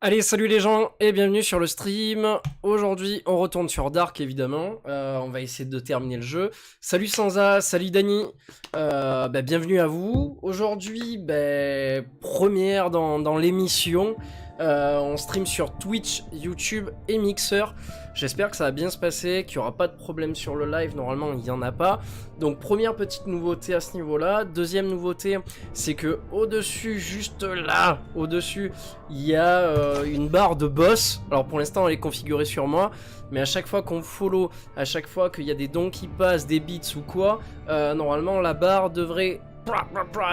Allez, salut les gens et bienvenue sur le stream. Aujourd'hui, on retourne sur Dark évidemment. On va essayer de terminer le jeu. Salut Sansa, salut Dany. Bienvenue à vous. Aujourd'hui, première dans l'émission. On stream sur Twitch, YouTube et Mixer. J'espère que ça va bien se passer, qu'il n'y aura pas de problème sur le live. Normalement, il n'y en a pas. Donc, première petite nouveauté à ce niveau-là. Deuxième nouveauté, c'est que au-dessus, juste là, au-dessus, il y a une barre de boss. Alors, pour l'instant, elle est configurée sur moi. Mais à chaque fois qu'on follow, à chaque fois qu'il y a des dons qui passent, des bits ou quoi, normalement, la barre devrait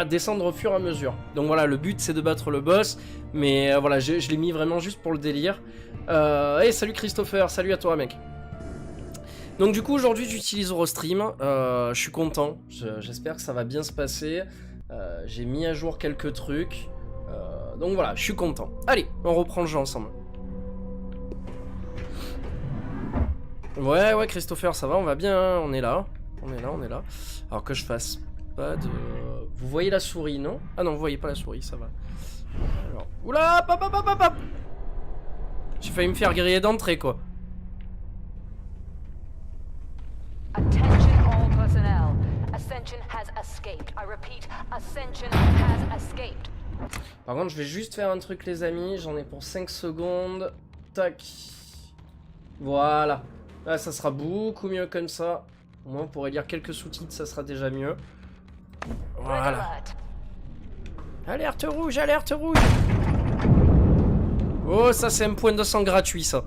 descendre au fur et à mesure. Donc voilà, le but c'est de battre le boss, mais voilà, je l'ai mis vraiment juste pour le délire. Hey, salut Christopher, salut à toi mec. Donc du coup aujourd'hui j'utilise Eurostream, je suis content, j'espère que ça va bien se passer. J'ai mis à jour quelques trucs, donc voilà, je suis content. Allez, on reprend le jeu ensemble. Ouais Christopher, ça va, on va bien, hein, on est là. Alors que je fasse pas de... Vous voyez la souris, non? Ah non, vous voyez pas la souris, ça va. Alors... Oula, hop. J'ai failli me faire griller d'entrée, quoi. Attention all personnel. Ascension has escaped. I repeat, Ascension has escaped. Par contre, je vais juste faire un truc, les amis. J'en ai pour 5 secondes. Tac. Voilà. Là, ça sera beaucoup mieux comme ça. Au moins, on pourrait lire quelques sous-titres, ça sera déjà mieux. Voilà. Alerte rouge, alerte rouge. Oh, ça c'est un point de sang gratuit, ça.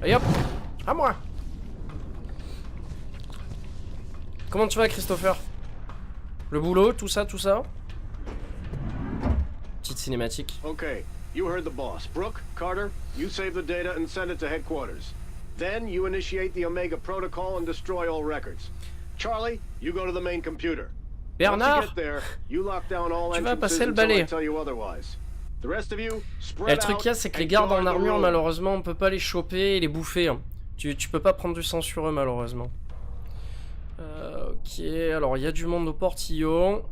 Allez hop, à moi. Comment tu vas, Christopher? Le boulot, tout ça, tout ça. Petite cinématique. Okay, you heard the boss. Brooke, Carter, you save the data and send it to headquarters. Then you initiate the Omega Protocol and destroy all records. Charlie, you go to the main computer. Bernard, tu vas passer le balai. Et le truc qu'il y a, c'est que les gardes en armure, malheureusement, on peut pas les choper et les bouffer. Hein. Tu peux pas prendre du sang sur eux, malheureusement. Ok, alors il y a du monde au portillon.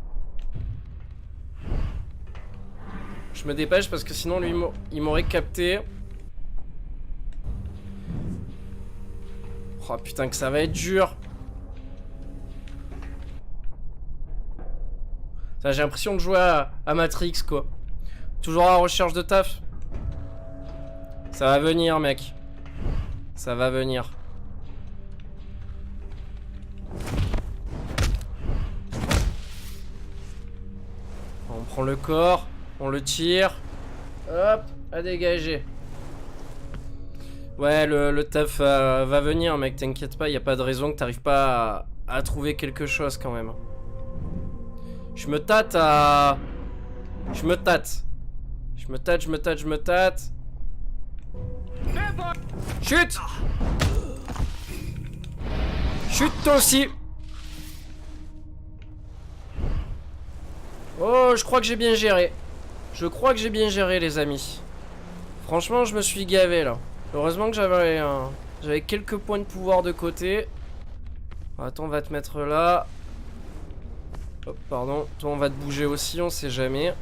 Je me dépêche parce que sinon, lui, il m'aurait capté. Oh putain, que ça va être dur. J'ai l'impression de jouer à Matrix, quoi. Toujours à la recherche de taf. Ça va venir, mec. Ça va venir. On prend le corps, on le tire. Hop, à dégager. Ouais, le taf va venir, mec. T'inquiète pas, y a pas de raison que t'arrives pas à trouver quelque chose, quand même. Je me tâte à... Je me tâte. Chute. Chute toi aussi. Oh, je crois que j'ai bien géré. Les amis. Franchement, je me suis gavé, là. Heureusement que j'avais quelques points de pouvoir de côté. Attends, on va te mettre là. Oh, pardon, toi on va te bouger aussi, on sait jamais.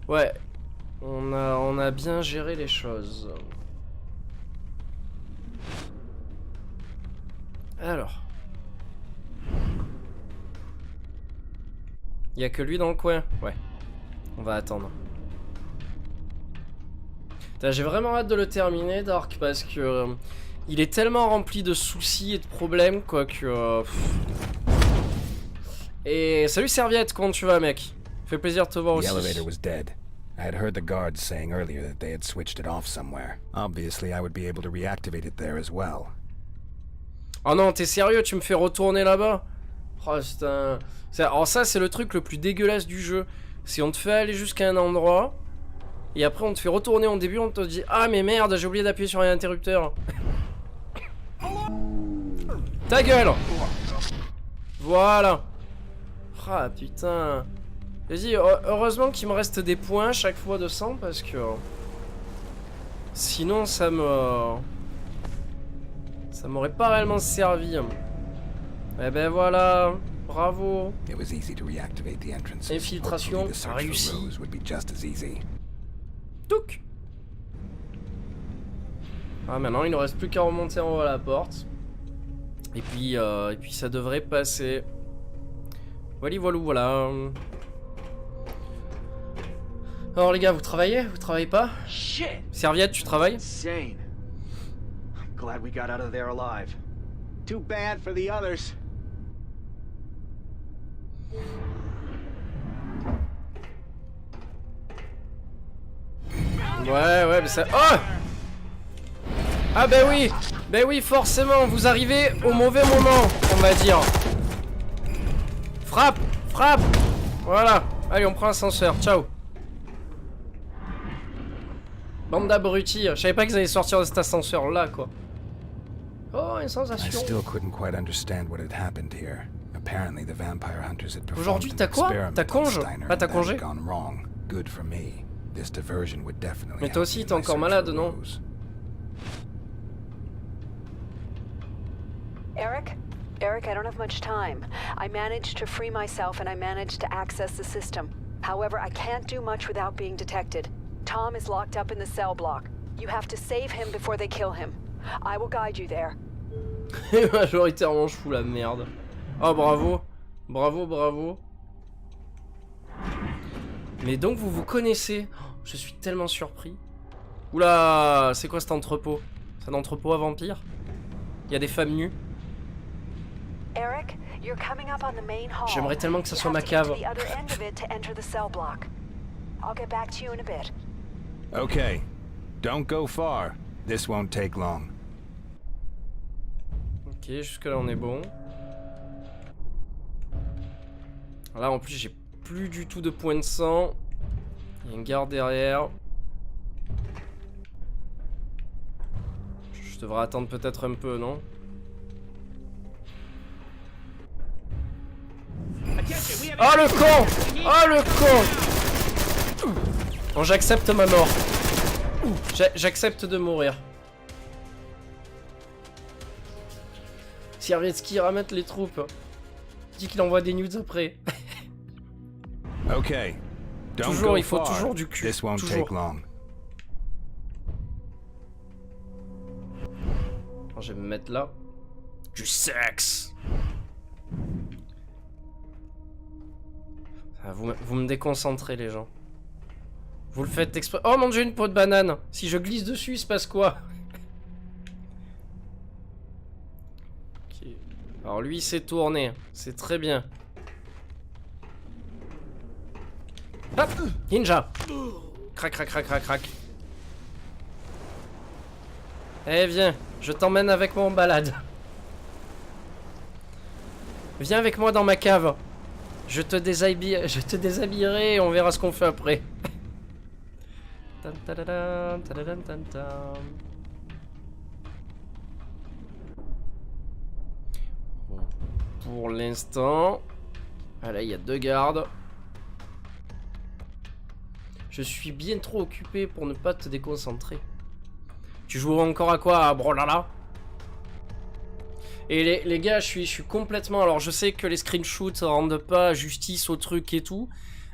Ouais, on a bien géré les choses. Alors. Il y a que lui dans le coin? Ouais. On va attendre. J'ai vraiment hâte de le terminer, Dark, parce que... il est tellement rempli de soucis et de problèmes, quoi, que... Et salut Serviette, comment tu vas, mec? Fait plaisir de te voir aussi. The elevator was dead. I had heard the guards saying earlier that they had switched it off somewhere. Obviously, I would be able to reactivate it there as well. Oh non, t'es sérieux? Tu me fais retourner là-bas? Oh putain. Alors ça, c'est le truc le plus dégueulasse du jeu. Si on te fait aller jusqu'à un endroit, et après on te fait retourner en début, on te dit ah mais merde, j'ai oublié d'appuyer sur l'interrupteur. Ta gueule. Voilà. Ah putain. Vas-y, heureusement qu'il me reste des points chaque fois de sang parce que... sinon ça m'aurait pas réellement servi. Eh ben voilà. Bravo. Infiltration réussie. Touc. Ah, maintenant il ne reste plus qu'à remonter en haut à la porte. Et puis ça devrait passer. Voilà, voilà, voilà. Alors les gars, vous travaillez? Vous travaillez pas? Shit! Serviette, tu travailles? Insane. I'm glad we got out of there alive. Too bad for the others. Ouais, mais ça... Oh! Ah ben oui, forcément, vous arrivez au mauvais moment, on va dire. Frappe! Frappe! Voilà. Allez, on prend l'ascenseur, ciao. Bande d'abrutis, je savais pas qu'ils allaient sortir de cet ascenseur là, quoi. Oh, une I sensation. still couldn't quite understand what had happened here. Apparently the vampire hunters had Aujourd'hui, performed t'as an quoi? experiment T'as on congé? Steiner Ah, t'as that congé? had gone wrong. Good for me. This diversion would definitely Mais toi help aussi, me in t'es my encore search malade, for non? Rose. Eric? Eric, I don't have much time. I managed to free myself and I managed to access the system. However, I can't do much without being detected. Tom is locked up in the cell block. You have to save him before they kill him. I will guide you there. Majoritairement, je fous la merde. Oh, bravo. Bravo, bravo. Mais donc, vous vous connaissez. Oh, je suis tellement surpris. Oula, c'est quoi cet entrepôt? C'est un entrepôt à vampires? Il y a des femmes nues. Eric, you're coming up on the main hall. J'aimerais tellement que ça You soit have ma to get to cave. the other end of it to enter the cell block. I'll get back to you in a bit. Okay. Don't go far. This won't take long. Ok, jusque là on est bon. Là en plus j'ai plus du tout de points de sang. Il y a une garde derrière. Je devrais attendre peut-être un peu, non? Oh le con! Oh le con! Bon, j'accepte ma mort. J'accepte de mourir. Sierwiecki ramène les troupes. Dit qu'il envoie des nudes après. Okay. Don't Toujours, go il faut far. toujours du cul. This won't Toujours. take long. Alors, je vais me mettre là. Du sexe. Ah, vous me déconcentrez les gens. Vous le faites exprès. Oh mon dieu, une peau de banane. Si je glisse dessus, il se passe quoi? Ok. Alors lui, il s'est tourné. C'est très bien. Hop, ninja. Crac, crac, crac, crac, crac. Eh viens, je t'emmène avec moi en balade. Viens avec moi dans ma cave. Je te déshabillerai et on verra ce qu'on fait après. Tan, tadadam, tadadam, tan, tan. Bon, pour l'instant... Ah là, il y a 2 gardes. Je suis bien trop occupé pour ne pas te déconcentrer. Tu joues encore à quoi? À Brolala? Et les gars, je suis complètement... Alors je sais que les screenshots rendent pas justice au truc et tout.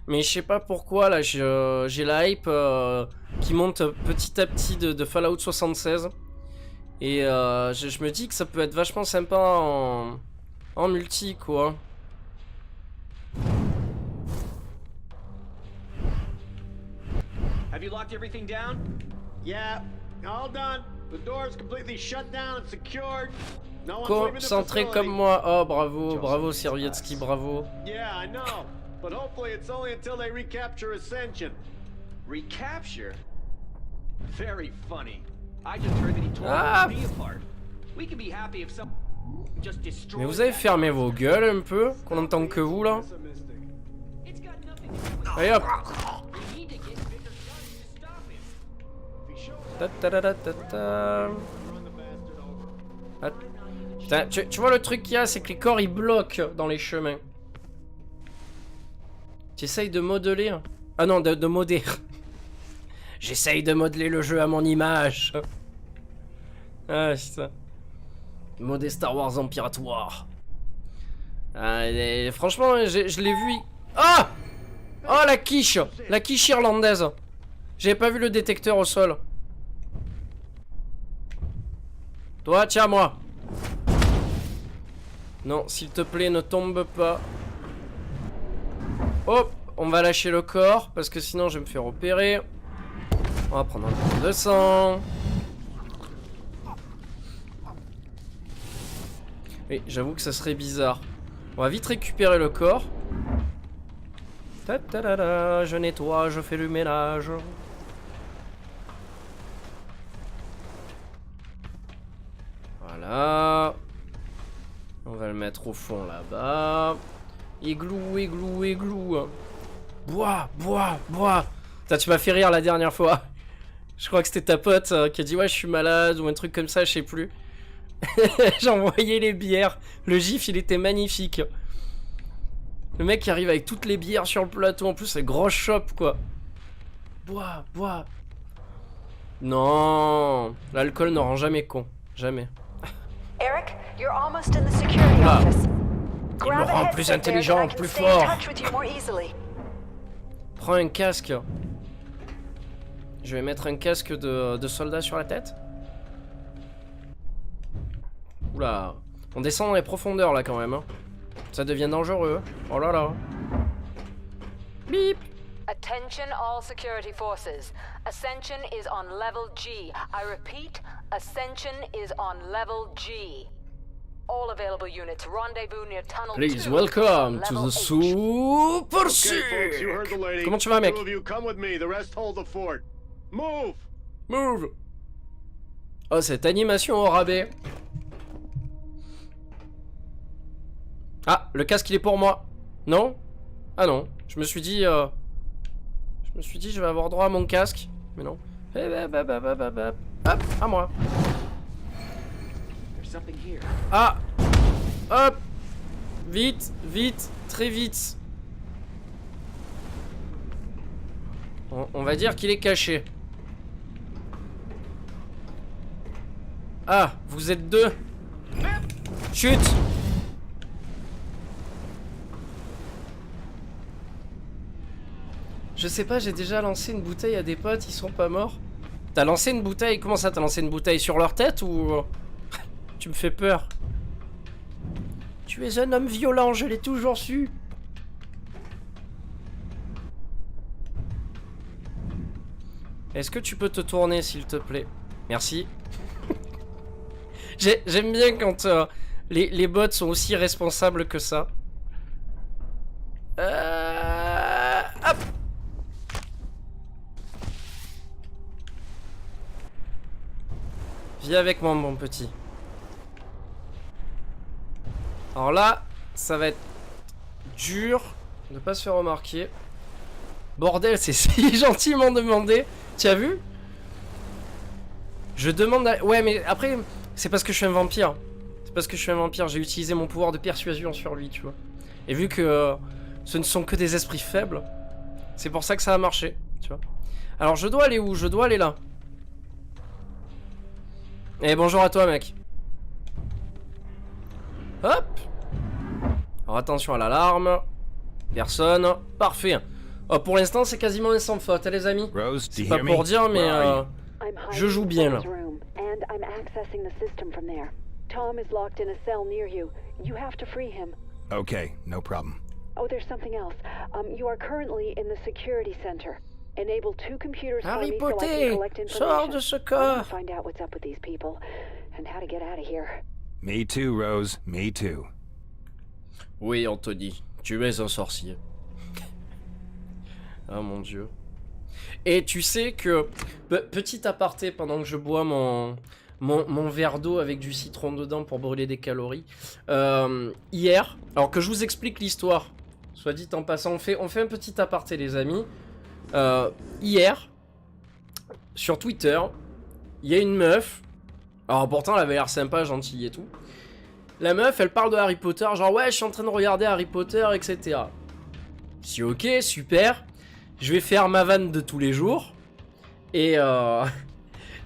Mais je sais pas pourquoi là, j'ai la hype qui monte petit à petit de Fallout 76. Et je me dis que ça peut être vachement sympa en multi quoi. Have you locked everything down? Yeah, all done. The door's completely shut down and secured. No one's leaving the Concentré facility. comme moi. Oh bravo, bravo Sierwiecki, bravo. Yeah, I know. But hopefully it's only until they recapture Ascension. Recapture? Very funny. I just heard that he tore Ah. the apart. We can be happy if some just destroys. Mais vous avez fermé vos gueules un peu, qu'on entend que vous là. Pessimistic. It's got nothing to do with Allez hop. We need to get bigger guns to stop him. If he shows Ta ta ta ta ta ta. run the bastard over. Ah. Putain, tu vois le truc qu'il y a, c'est que les corps ils bloquent dans les chemins. J'essaye de modeler. Ah non, de modder. J'essaye de modeler le jeu à mon image. Ah putain. Modder Star Wars Empiratoire. Ah, et franchement, je l'ai vu. Ah! Oh la quiche! La quiche irlandaise. J'ai pas vu le détecteur au sol. Toi, tiens, moi. Non, s'il te plaît, ne tombe pas. Hop, on va lâcher le corps, parce que sinon je vais me faire opérer. On va prendre un peu de sang. Oui, j'avoue que ça serait bizarre. On va vite récupérer le corps. Ta-ta-da-da, je nettoie, je fais le ménage. Voilà. On va le mettre au fond là-bas. Igloo, igloo, igloo. Bois, bois, bois. Putain, tu m'as fait rire la dernière fois. Je crois que c'était ta pote qui a dit ouais je suis malade ou un truc comme ça, je sais plus. J'envoyais les bières. Le gif il était magnifique. Le mec qui arrive avec toutes les bières sur le plateau. En plus c'est gros shop quoi. Bois, bois. Non. L'alcool ne rend jamais con. Jamais. Eric, you're almost in the security Ah. office. Il me Grab a rend headset plus there intelligent, so I can plus stay in fort. touch with you more easily. Prends un casque. Je vais mettre un casque de soldat sur la tête. Oula. On descend dans les profondeurs là quand même. Hein. Ça devient dangereux. Oh là là. Bip. Attention all security forces. Ascension is on level G. I repeat, Ascension is on level G. All available units rendezvous near tunnel 2. Please welcome to level the H. Super Okay, folks, you heard the lady. Comment tu vas, mec? Two of you come with me. The rest hold the fort. Move. Move. Oh, cette animation au rabais. Ah, le casque il est pour moi. Non? Ah non. Je me suis dit je vais avoir droit à mon casque. Mais non. Hop, à moi. There's something here. Ah. Hop. Vite, vite, très vite. On va dire qu'il est caché. Ah, vous êtes deux. Chut. Je sais pas, j'ai déjà lancé une bouteille à des potes, ils sont pas morts. T'as lancé une bouteille? Comment ça, t'as lancé une bouteille sur leur tête ou... Tu me fais peur. Tu es un homme violent, je l'ai toujours su. Est-ce que tu peux te tourner, s'il te plaît? Merci. J'aime bien quand les bots sont aussi responsables que ça. Hop. Viens avec moi, mon petit. Alors là, ça va être dur de pas se faire remarquer. Bordel, c'est si gentiment demandé. Tu as vu? Je demande à... Ouais, mais après, c'est parce que je suis un vampire. C'est parce que je suis un vampire. J'ai utilisé mon pouvoir de persuasion sur lui, tu vois. Et vu que ce ne sont que des esprits faibles, c'est pour ça que ça a marché, tu vois. Alors, je dois aller où? Je dois aller là. Et bonjour à toi, mec. Hop. Alors attention à l'alarme. Personne. Parfait. Oh, pour l'instant, c'est quasiment un sans faute, hein, les amis. Rose, do C'est you pas hear pour me? dire, mais Where are you? I'm je joue hiding bien in là. Tom's room, and I'm accessing the system from there. Tom is locked in a cell near you. You have to free him. Okay, no problem. Oh, there's something else. You are currently in the security center. Enable 2 computers for Harry me so I Potter, can collect sors information. de ce I want corps. to find out what's up with these people and how to get out of here. Me too, Rose. Me too. Oui, Anthony, tu es un sorcier. Ah mon dieu. Et tu sais que, petit aparté, pendant que je bois mon verre d'eau avec du citron dedans pour brûler des calories, hier, alors que je vous explique l'histoire, soit dit en passant, on fait un petit aparté, les amis. Hier, sur Twitter, il y a une meuf, alors pourtant elle avait l'air sympa, gentille et tout. La meuf, elle parle de Harry Potter, genre ouais, je suis en train de regarder Harry Potter, etc. Si ok, super. Je vais faire ma vanne de tous les jours. Et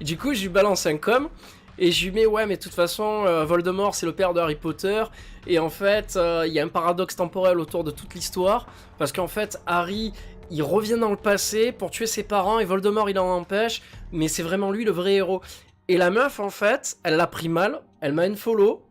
du coup, je lui balance un com. Et je lui mets, ouais, mais de toute façon, Voldemort, c'est le père de Harry Potter. Et en fait, il y a un paradoxe temporel autour de toute l'histoire. Parce qu'en fait, Harry il revient dans le passé pour tuer ses parents et Voldemort il en empêche, mais c'est vraiment lui le vrai héros. Et la meuf en fait, elle l'a pris mal, elle m'a unfollow.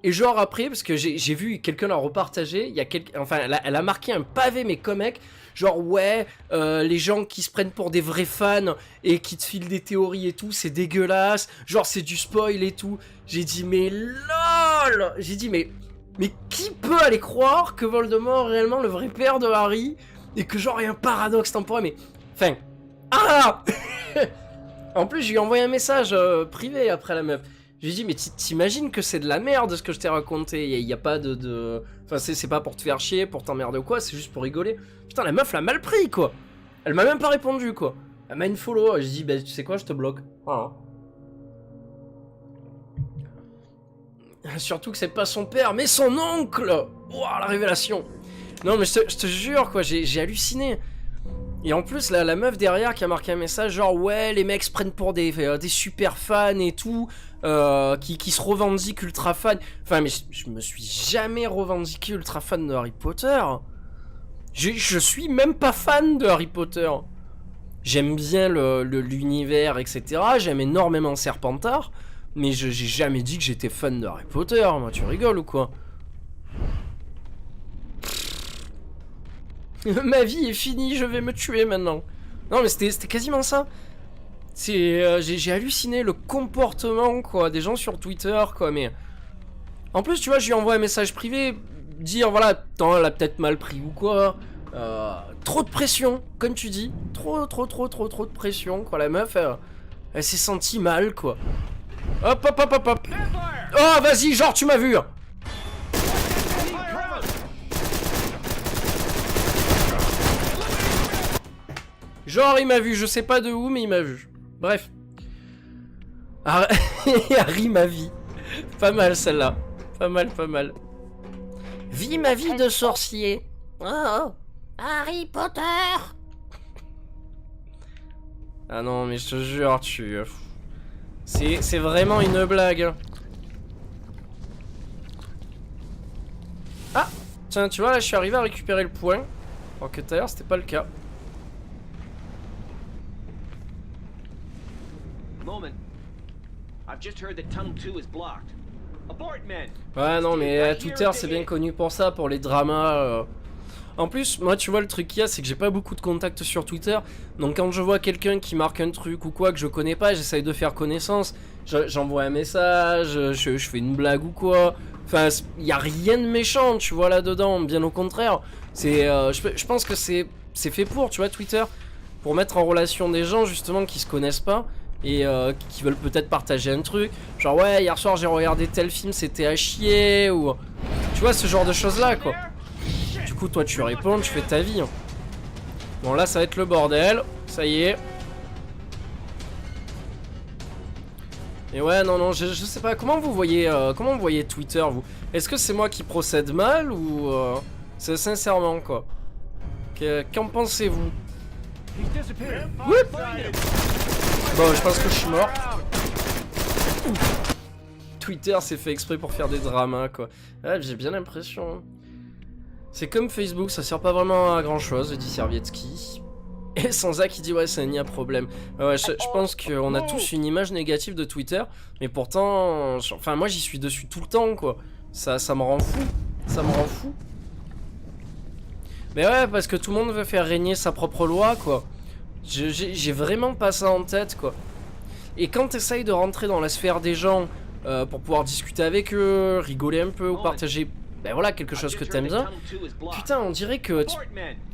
Et genre après, parce que j'ai vu quelqu'un la repartager, il y a enfin elle a marqué un pavé mais comme mec, genre ouais, les gens qui se prennent pour des vrais fans et qui te filent des théories et tout, c'est dégueulasse, genre c'est du spoil et tout. J'ai dit mais lol, j'ai dit mais qui peut aller croire que Voldemort est réellement le vrai père de Harry et que genre il y a un paradoxe temporel, mais enfin ah en plus je lui ai envoyé un message privé après la meuf. Je lui ai dit, mais t'imagines que c'est de la merde ce que je t'ai raconté. Il y a pas de... Enfin, c'est pas pour te faire chier, pour t'emmerder ou quoi, c'est juste pour rigoler. Putain, la meuf l'a mal pris, quoi. Elle m'a même pas répondu, quoi. Elle m'a une follow. J'ai dit, bah, tu sais quoi, je te bloque. Voilà. Surtout que c'est pas son père, mais son oncle. Ouah, la révélation. Non, mais je te jure, quoi, j'ai halluciné. Et en plus, la meuf derrière qui a marqué un message genre ouais, les mecs se prennent pour des super fans et tout, qui se revendiquent ultra fans. Enfin, mais je me suis jamais revendiqué ultra fan de Harry Potter. Je suis même pas fan de Harry Potter. J'aime bien l'univers, etc. J'aime énormément Serpentard, mais j'ai jamais dit que j'étais fan de Harry Potter. Moi, tu rigoles ou quoi? Ma vie est finie, je vais me tuer maintenant. Non mais c'était quasiment ça. J'ai halluciné le comportement quoi des gens sur Twitter quoi. Mais en plus tu vois, je lui envoie un message privé, dire voilà, attends, elle a peut-être mal pris ou quoi. Trop de pression, comme tu dis, trop de pression quoi. La meuf elle s'est sentie mal quoi. Hop. Oh vas-y, genre tu m'as vu. Genre il m'a vu, je sais pas de où mais il m'a vu. Bref. Harry ma vie. Pas mal celle-là. Pas mal. Vis ma vie de sorcier. Oh. Harry Potter. Ah non mais je te jure c'est vraiment une blague. Ah tiens tu vois là je suis arrivé à récupérer le point. Alors que tout à l'heure c'était pas le cas. Moment. I've just heard that tunnel 2 is blocked. Abort, men. Ouais non mais Twitter c'est bien connu pour ça, pour les dramas. En plus moi tu vois le truc qu'il y a c'est que j'ai pas beaucoup de contacts sur Twitter. Donc quand je vois quelqu'un qui marque un truc ou quoi que je connais pas, j'essaye de faire connaissance. J'envoie un message, je fais une blague ou quoi. Enfin y a rien de méchant tu vois là dedans, bien au contraire. C'est je pense que c'est fait pour tu vois Twitter, pour mettre en relation des gens justement qui se connaissent pas. Et qui veulent peut-être partager un truc. Genre ouais hier soir j'ai regardé tel film, c'était à chier. Ou tu vois ce genre de choses là quoi. Du coup toi tu réponds, tu fais ta vie hein. Bon là ça va être le bordel. Ça y est. Et ouais non je sais pas. Comment vous voyez Twitter vous? Est-ce que c'est moi qui procède mal ou c'est sincèrement quoi? Qu'en pensez-vous? Bon, je pense que je suis mort. Twitter c'est fait exprès pour faire des dramas quoi. Ouais, j'ai bien l'impression. C'est comme Facebook, ça sert pas vraiment à grand chose, dit Servietsky. Et Sansa qui dit ouais c'est un nia problème. Ouais, je pense qu'on a tous une image négative de Twitter, mais pourtant, enfin moi j'y suis dessus tout le temps quoi. Ça me rend fou. Ça me rend fou. Mais ouais, parce que tout le monde veut faire régner sa propre loi quoi. J'ai vraiment pas ça en tête quoi. Et quand t'essayes de rentrer dans la sphère des gens pour pouvoir discuter avec eux, rigoler un peu ou partager ben voilà, quelque chose que t'aimes bien, putain on dirait que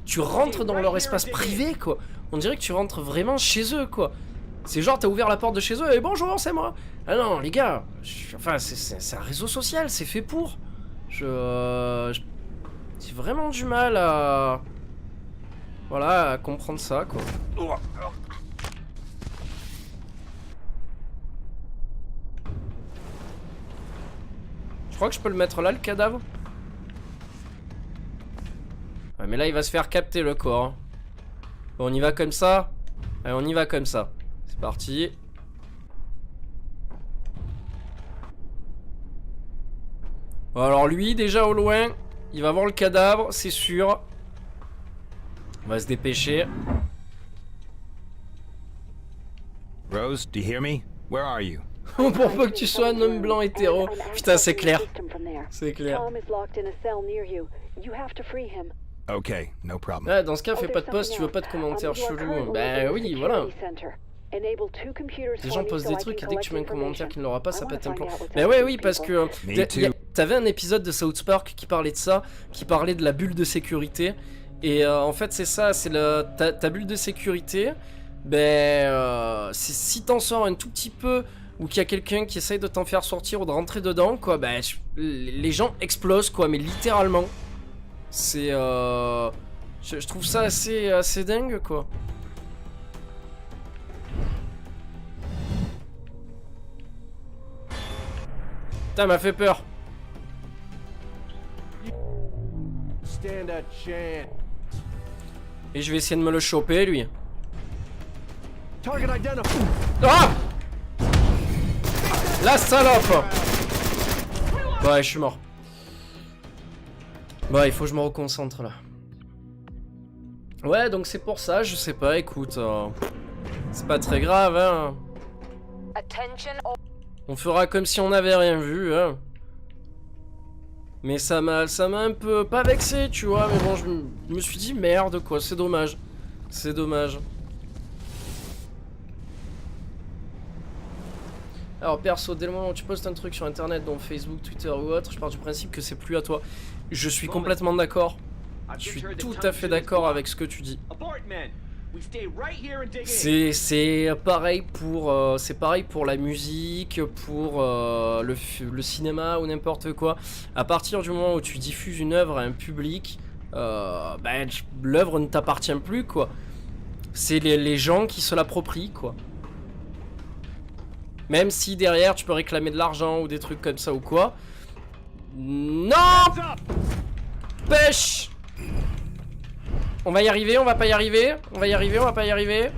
tu rentres dans leur espace privé quoi. On dirait que tu rentres vraiment chez eux quoi. C'est genre t'as ouvert la porte de chez eux et bonjour c'est moi. Ah non les gars, enfin c'est un réseau social, c'est fait pour. J'ai vraiment du mal à... Voilà, à comprendre ça, quoi. Je crois que je peux le mettre là, le cadavre. Ouais, mais là, il va se faire capter le corps. Bon, on y va comme ça. Allez, on y va comme ça. C'est parti. Bon, alors lui, déjà au loin, il va voir le cadavre, c'est sûr. On va se dépêcher. Rose, do you hear me? Where are you? Pour peu que tu sois un homme blanc hétéro. Putain, c'est clair. C'est clair. Tom is locked in a cell near you. You have to free him. Okay, no problem. Ouais, dans ce cas, fais pas de post, tu veux pas de commentaires chelous. Bah oui, voilà. Les gens posent des trucs et dès que tu mets un commentaire qui ne l'aura pas, ça pète un plomb. Mais ouais, oui, parce que t'avais un épisode de South Park qui parlait de ça, qui parlait de la bulle de sécurité. Et en fait, c'est ça, c'est ta bulle de sécurité. Si t'en sors un tout petit peu ou qu'il y a quelqu'un qui essaye de t'en faire sortir ou de rentrer dedans, quoi, les gens explosent, quoi, mais littéralement. C'est je trouve ça assez dingue, quoi. Putain, m'a fait peur. Stand a chance. Et je vais essayer de me le choper, lui. Target identified. Ah! La salope! Ouais, je suis mort. Bah, il faut que je me reconcentre là. Ouais, donc c'est pour ça, je sais pas, écoute. C'est pas très grave, hein. On fera comme si on n'avait rien vu, hein. Mais ça m'a un peu pas vexé, tu vois. Mais bon, je me suis dit merde, quoi. C'est dommage. C'est dommage. Alors perso, dès le moment où tu postes un truc sur internet, donc Facebook, Twitter ou autre, je pars du principe que c'est plus à toi. Je suis complètement d'accord. Je suis tout à fait d'accord avec ce que tu dis. C'est pareil pour la musique, pour le cinéma ou n'importe quoi. À partir du moment où tu diffuses une œuvre à un public, l'œuvre ne t'appartient plus, quoi. C'est les gens qui se l'approprient, quoi. Même si derrière tu peux réclamer de l'argent ou des trucs comme ça ou quoi. Non! Pêche! On va y arriver, on va pas y arriver. On va y arriver, on va pas y arriver.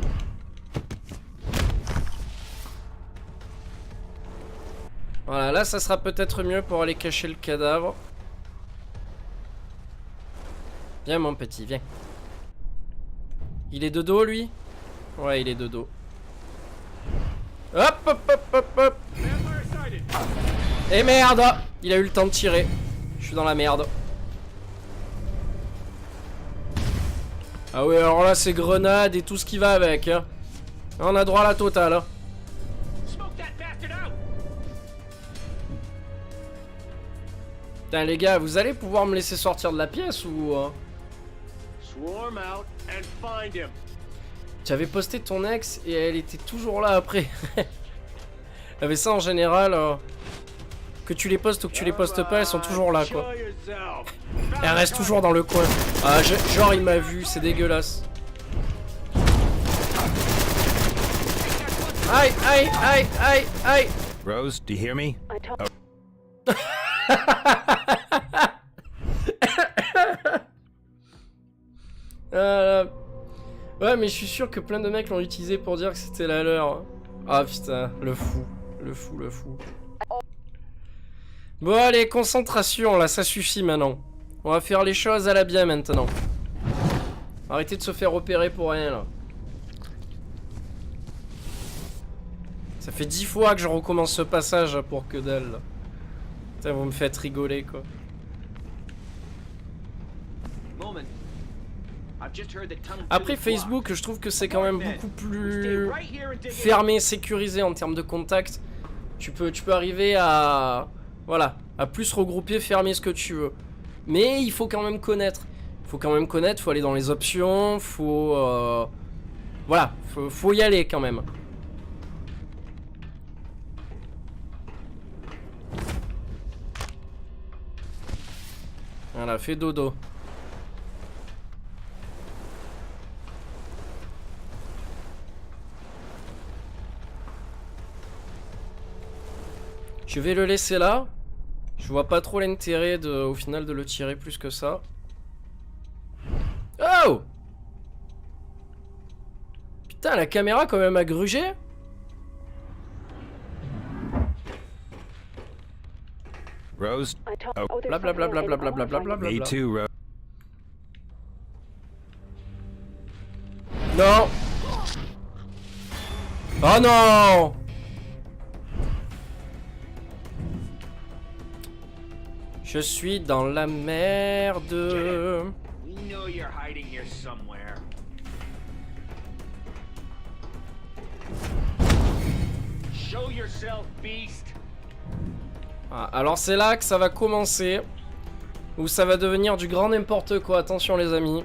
Voilà, là ça sera peut-être mieux pour aller cacher le cadavre. Viens mon petit, viens. Il est de dos lui? Ouais, il est de dos. Hop, hop, hop, hop, hop. Et merde! Il a eu le temps de tirer. Je suis dans la merde. Ah ouais, alors là c'est grenade et tout ce qui va avec, hein. On a droit à la totale, hein. Putain les gars, vous allez pouvoir me laisser sortir de la pièce ou... Swarm out and find him. Tu avais posté ton ex et elle était toujours là après. Mais ça en général, que tu les postes ou que tu les postes pas, elles sont toujours là, quoi. Elle reste toujours dans le coin. Ah, genre il m'a vu, c'est dégueulasse. Aïe, aïe, aïe, aïe, aïe. Rose, do you hear me? Ouais, mais je suis sûr que plein de mecs l'ont utilisé pour dire que c'était la leur. Ah putain, le fou. Le fou, le fou. Bon allez, concentration là, ça suffit maintenant. On va faire les choses à la bien maintenant. Arrêtez de se faire opérer pour rien là. Ça fait 10 fois que je recommence ce passage pour que dalle. Putain, vous me faites rigoler quoi. Après Facebook, je trouve que c'est quand même beaucoup plus fermé, sécurisé en termes de contact. Tu peux arriver à... Voilà, à plus regrouper, fermer ce que tu veux. Mais il faut quand même connaître. Faut aller dans les options, voilà, faut y aller quand même. Voilà, fais dodo. Je vais le laisser là. Je vois pas trop l'intérêt au final de le tirer plus que ça. Oh! Putain, la caméra quand même a grugé. Rose? Oh, Blablabla. Me too, Rose. Non. Oh non. Je suis dans la merde. We know you're hiding here somewhere. Show yourself, beast. Ah, alors c'est là que ça va commencer. Où ça va devenir du grand n'importe quoi. Attention les amis.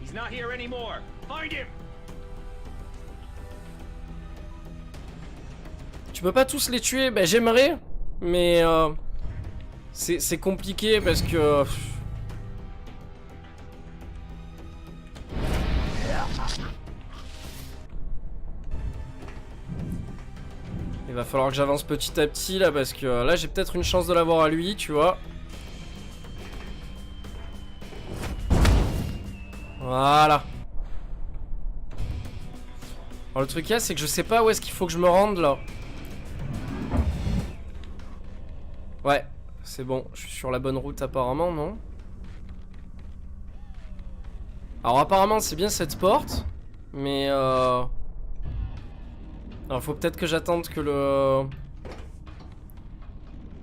He's not here anymore. Find him. Tu peux pas tous les tuer? Ben j'aimerais. Mais c'est compliqué parce que... Il va falloir que j'avance petit à petit là parce que là j'ai peut-être une chance de l'avoir à lui, tu vois. Voilà. Alors le truc là c'est que je sais pas où est-ce qu'il faut que je me rende là. Ouais, c'est bon, je suis sur la bonne route apparemment, non? Alors apparemment c'est bien cette porte, mais alors faut peut-être que j'attende que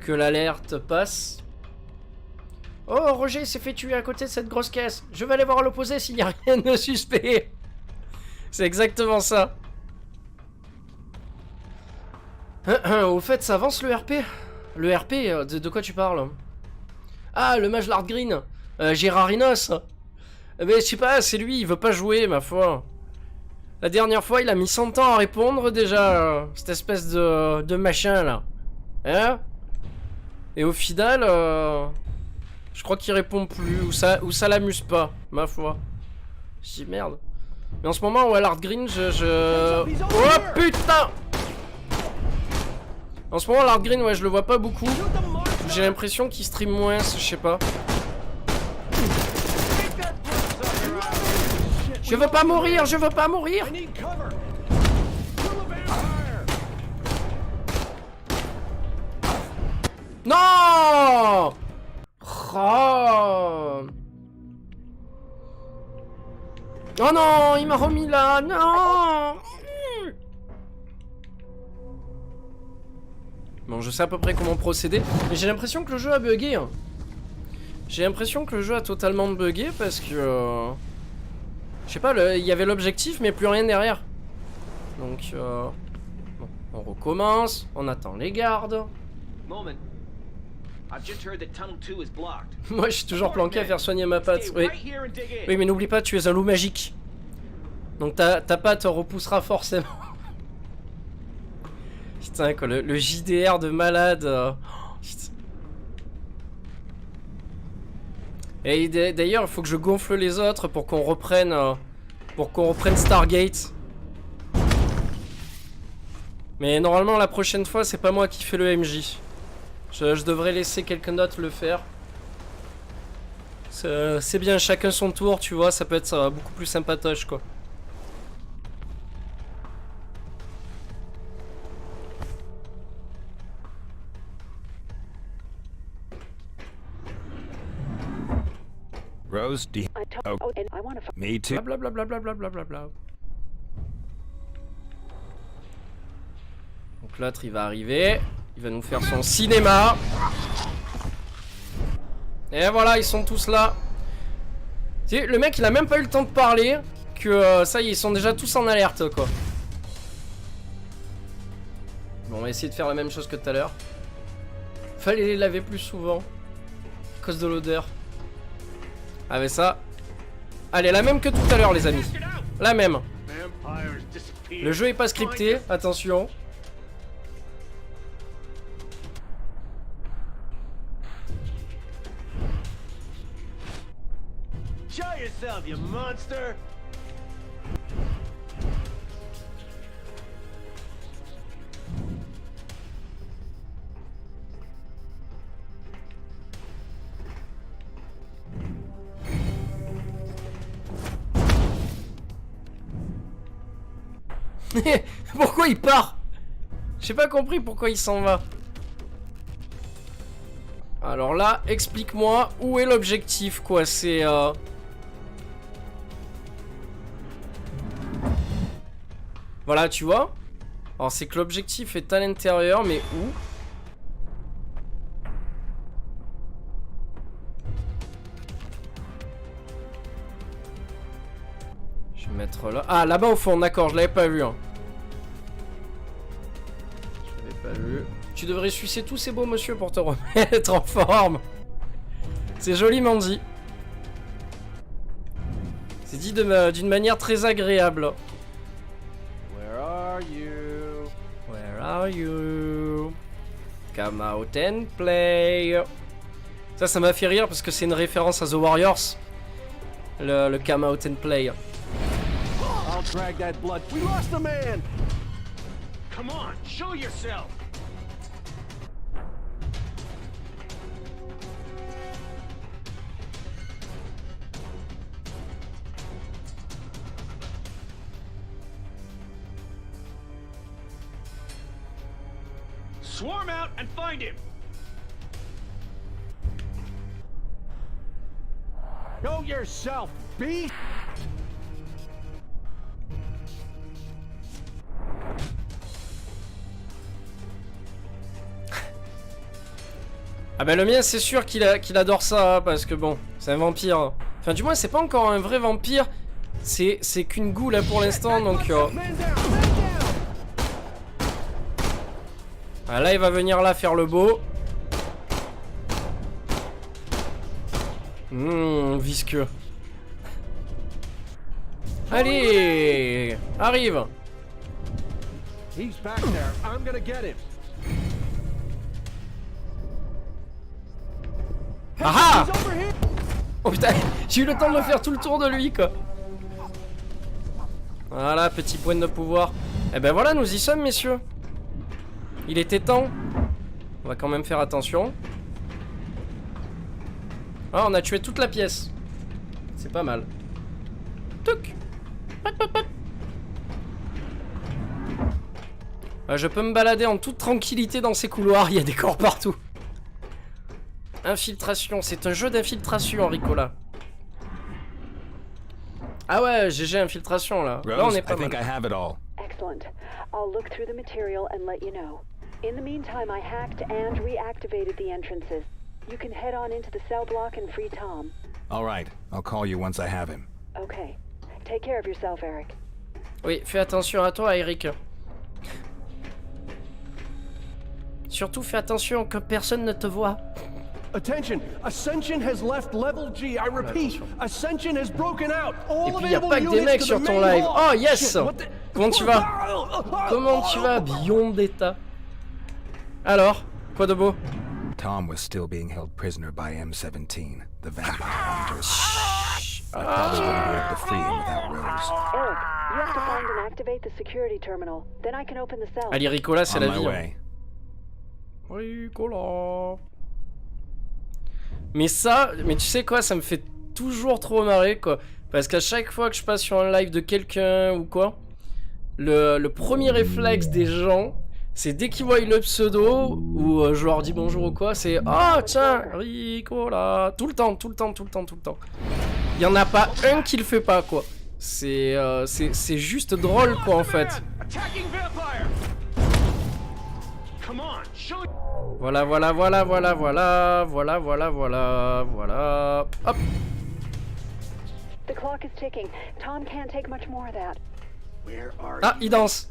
l'alerte passe. Oh, Roger s'est fait tuer à côté de cette grosse caisse. Je vais aller voir à l'opposé s'il n'y a rien de suspect. C'est exactement ça. Au fait, ça avance le RP? Le RP, de quoi tu parles? Ah, le mage Lard Green. Gérard Inos. Mais je sais pas, c'est lui, il veut pas jouer, ma foi. La dernière fois, il a mis 100 ans à répondre déjà, cette espèce de machin là. Hein? Et au final, je crois qu'il répond plus, ou ça l'amuse pas, ma foi. Je dis merde. Mais en ce moment, ouais, Lard Green, Oh putain! En ce moment, Lard Green, ouais, je le vois pas beaucoup. J'ai l'impression qu'il stream moins, je sais pas. Je veux pas mourir, je veux pas mourir! Non! Oh! Oh non, il m'a remis là, non! Bon, je sais à peu près comment procéder, mais j'ai l'impression que le jeu a bugué. Hein. J'ai l'impression que le jeu a totalement bugué parce que... je sais pas, il y avait l'objectif mais plus rien derrière. Donc, bon, on recommence, on attend les gardes. Moment. I've just heard that tunnel 2 is blocked. Moi, je suis toujours planqué à faire soigner ma patte. Oui, oui mais n'oublie pas, tu es un loup magique. Donc ta patte repoussera forcément. Putain, quoi, le JDR de malade. Et d'ailleurs, il faut que je gonfle les autres pour qu'on reprenne, Stargate. Mais normalement, la prochaine fois, c'est pas moi qui fais le MJ. Je devrais laisser quelqu'un d'autre le faire. C'est bien, chacun son tour, tu vois, ça peut être beaucoup plus sympatoche, quoi. Rose, oh, me too. Blablabla. Donc l'autre, il va arriver. Il va nous faire son cinéma. Et voilà, ils sont tous là. Tu sais, le mec, il a même pas eu le temps de parler. Que ça y est, ils sont déjà tous en alerte, quoi. Bon, on va essayer de faire la même chose que tout à l'heure. Fallait les laver plus souvent. À cause de l'odeur. Ah mais ça... Allez, la même que tout à l'heure, les amis. La même. Le jeu est pas scripté, attention. Show yourself, you monster! Pourquoi il part? J'ai pas compris pourquoi il s'en va. Alors là, explique-moi où est l'objectif, quoi. C'est... Voilà, tu vois. Alors c'est que l'objectif est à l'intérieur, mais où? Je vais mettre là. Ah, là-bas au fond, d'accord, je l'avais pas vu. Hein. Je l'avais pas vu. Tu devrais sucer tous ces beaux monsieur pour te remettre en forme. C'est joliment dit. C'est dit d'une manière très agréable. Where are you? Where are you? Come out and play. Ça m'a fait rire parce que c'est une référence à The Warriors. Le come out and play. I'll drag that blood. We lost a man! Come on, show yourself! Swarm out and find him! Go yourself, beast! Ah bah le mien c'est sûr qu'il adore ça, hein, parce que bon, c'est un vampire. Enfin du moins c'est pas encore un vrai vampire, c'est qu'une goule là pour l'instant, donc... Ah, là il va venir là faire le beau. Visqueux. Allez, arrive. He's back there. I'm gonna get him. Ah ah! Oh putain, j'ai eu le temps de me faire tout le tour de lui quoi. Voilà, petit point de pouvoir. Et ben voilà, nous y sommes messieurs. Il était temps. On va quand même faire attention. Ah, on a tué toute la pièce. C'est pas mal. Touc. Je peux me balader en toute tranquillité dans ces couloirs, il y a des corps partout. Infiltration, c'est un jeu d'infiltration, Ricola. Ah ouais, GG infiltration là. Là on est pas mal. Excellent. I'll look through the material and let you know. In the meantime, I hacked and reactivated the entrances. You can head on into the cell block and free Tom. All right, I'll call you once I have him. Okay. Take care of yourself, Eric. Oui, fais attention à toi, Eric. Surtout fais attention que personne ne te voit. Attention! Ascension has left level G. I repeat, Ascension has broken out. Et puis y a pas que des mecs sur ton live. Oh yes! Comment tu vas? Comment tu vas, Biondetta? Alors, quoi de beau? Tom was still being held prisoner by M17, the vampire hunters. I probably wouldn't be able to free him without Rose. Eric, you have to find and activate the security terminal. Then I can open the cell. Allez, Ricola, c'est la vie. Way. Ricola. Mais tu sais quoi, ça me fait toujours trop marrer quoi. Parce qu'à chaque fois que je passe sur un live de quelqu'un ou quoi, le premier réflexe des gens, c'est dès qu'ils voient le pseudo ou je leur dis bonjour ou quoi, c'est ah tiens, Ricola. Tout le temps. Il y en a pas un qui le fait pas quoi. C'est juste drôle quoi en fait. Voilà. Hop. The clock is ticking. Tom can't take much more of that. Ah, il danse.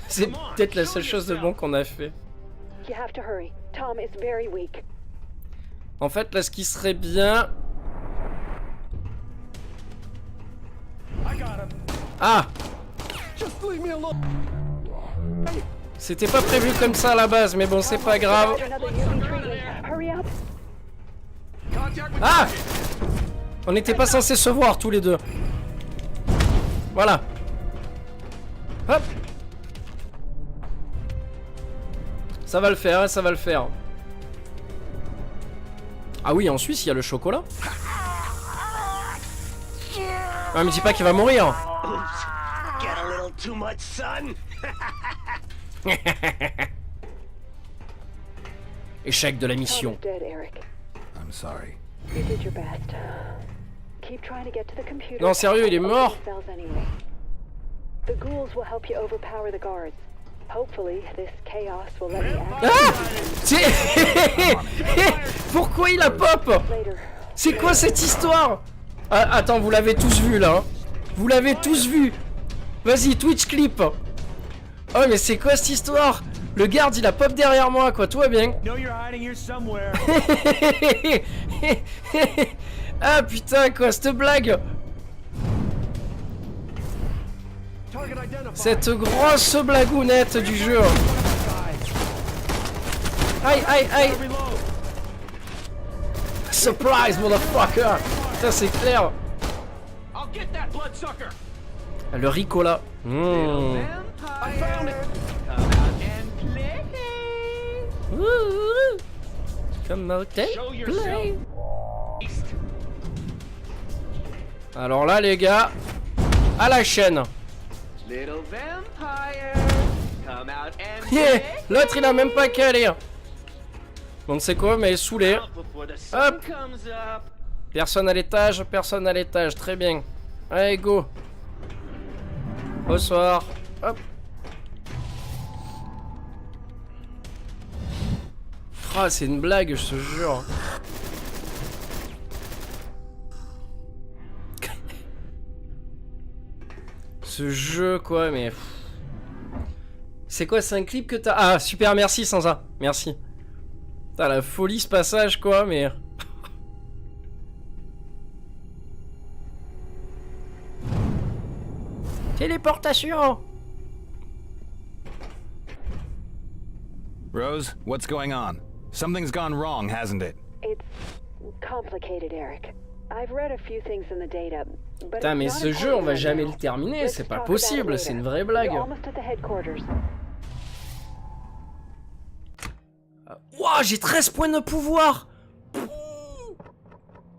C'est peut-être la seule chose de bon qu'on a fait. You have to hurry. Tom is very weak. En fait, là, ce qui serait bien... Ah! C'était pas prévu comme ça à la base, mais bon, c'est pas grave. Ah! On n'était pas censé se voir tous les deux. Voilà. Hop! Ça va le faire, ça va le faire. Ah oui, en Suisse, il y a le chocolat. Ah, mais dis pas qu'il va mourir. too much, son? Échec de la mission. Tom's dead, Eric. I'm sorry. You did your best. Keep trying to get to the computer. Non, sérieux, il est mort? Cells anyway. The ghouls will help you overpower the guards. Hopefully, this chaos will let me act Ah Pourquoi il a pop? later. C'est quoi cette histoire? Ah, attends, vous l'avez tous vu là, hein. Vous l'avez tous vu. Vas-y, Twitch clip. Oh mais c'est quoi cette histoire? Le garde il a pop derrière moi quoi, tout va bien. Know you're hiding here somewhere. Ah putain quoi, cette blague. Target identified. Cette grosse blagounette du jeu. Aïe aïe aïe. Reload. Surprise motherfucker. Ça c'est clair. I'll get that bloodsucker. Le Ricola. Mmh. I found it. Come out and play. Ouh. Come out and Show play. yourself. Alors là les gars, à la chaîne. Little vampire. Come out and Yeah. play. L'autre il a même pas qu'à aller. On ne sait quoi mais saoulé. Out before the sun Hop. comes up. Personne à l'étage, personne à l'étage, très bien. Allez go. Bonsoir. Hop. Ah c'est une blague je te jure. Ce jeu quoi mais... C'est quoi, c'est un clip que t'as... Ah super, merci Sansa, merci. T'as la folie ce passage quoi mais... Téléportation. Rose, what's going on? Something's gone wrong, hasn't it? It's complicated, Eric. I've read a few things in the data, but Putain mais it's not ce jeu on important va right jamais now. le terminer, Let's c'est pas talk about it possible, later. c'est une vraie blague. We're almost at the headquarters. Wouah, j'ai 13 points de pouvoir.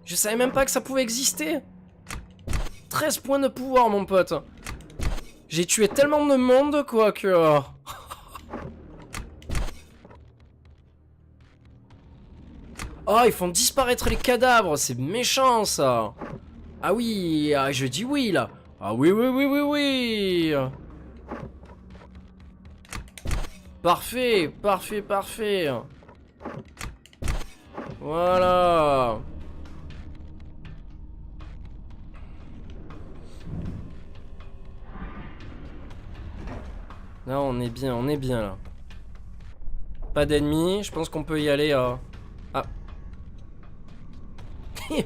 Je savais même pas que ça pouvait exister. 13 points de pouvoir mon pote. J'ai tué tellement de monde quoi que... Oh, ils font disparaître les cadavres, c'est méchant ça. Ah oui, ah, je dis oui là. Ah oui, oui, oui, oui, oui. Parfait, parfait, parfait. Voilà. Là, on est bien là. Pas d'ennemis, je pense qu'on peut y aller. Ah.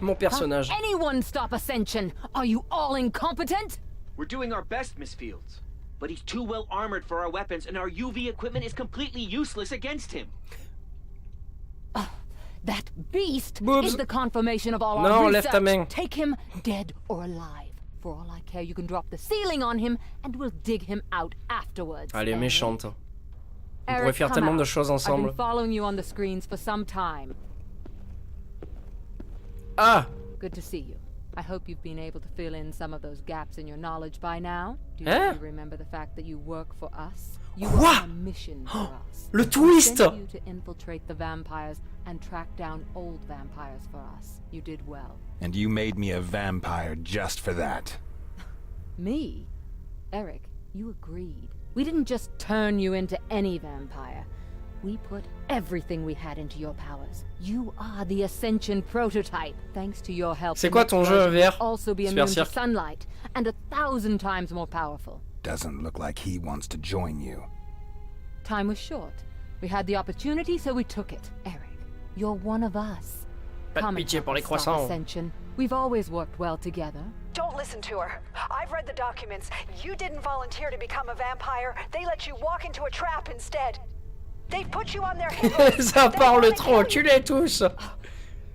Mon personnage. Can anyone stop Ascension? Are you all incompetent? We're doing our best, Miss Fields. But he's too well armored for our weapons, and our UV equipment is completely useless against him. That beast Boobs. is the confirmation of all No, our left research. a main. Take him dead or alive. For all I care, you can drop the ceiling on him, and we'll dig him out afterwards. Elle est eh? méchante. On Eric, pourrait faire come tellement out. de choses I've ensemble. been following you on the screens for some time. Ah. Good to see you. I hope you've been able to fill in some of those gaps in your knowledge by now. Do Hein? you remember the fact that you work for us? You Quoi? were on a mission for us. Le We twist. sent you to infiltrate the vampires and track down old vampires for us. You did well. And you made me a vampire just for that. Me? Eric, you agreed. We didn't just turn you into any vampire. We put everything we had into your powers. You are the Ascension prototype. Thanks to your help, C'est the quoi next ton jeu version will vert? also be Super immune to Cirque. sunlight and 1,000 times more powerful. Doesn't look like he wants to join you. Time was short. We had the opportunity, so we took it. Eric, you're one of us. Pas de Come and pitié help pour les us stop croissants. Ascension. We've always worked well together. Don't listen to her. I've read the documents. You didn't volunteer to become a vampire. They let you walk into a trap instead. They put you on their hit list. Ça They parle wanna trop, kill tu you. les tous.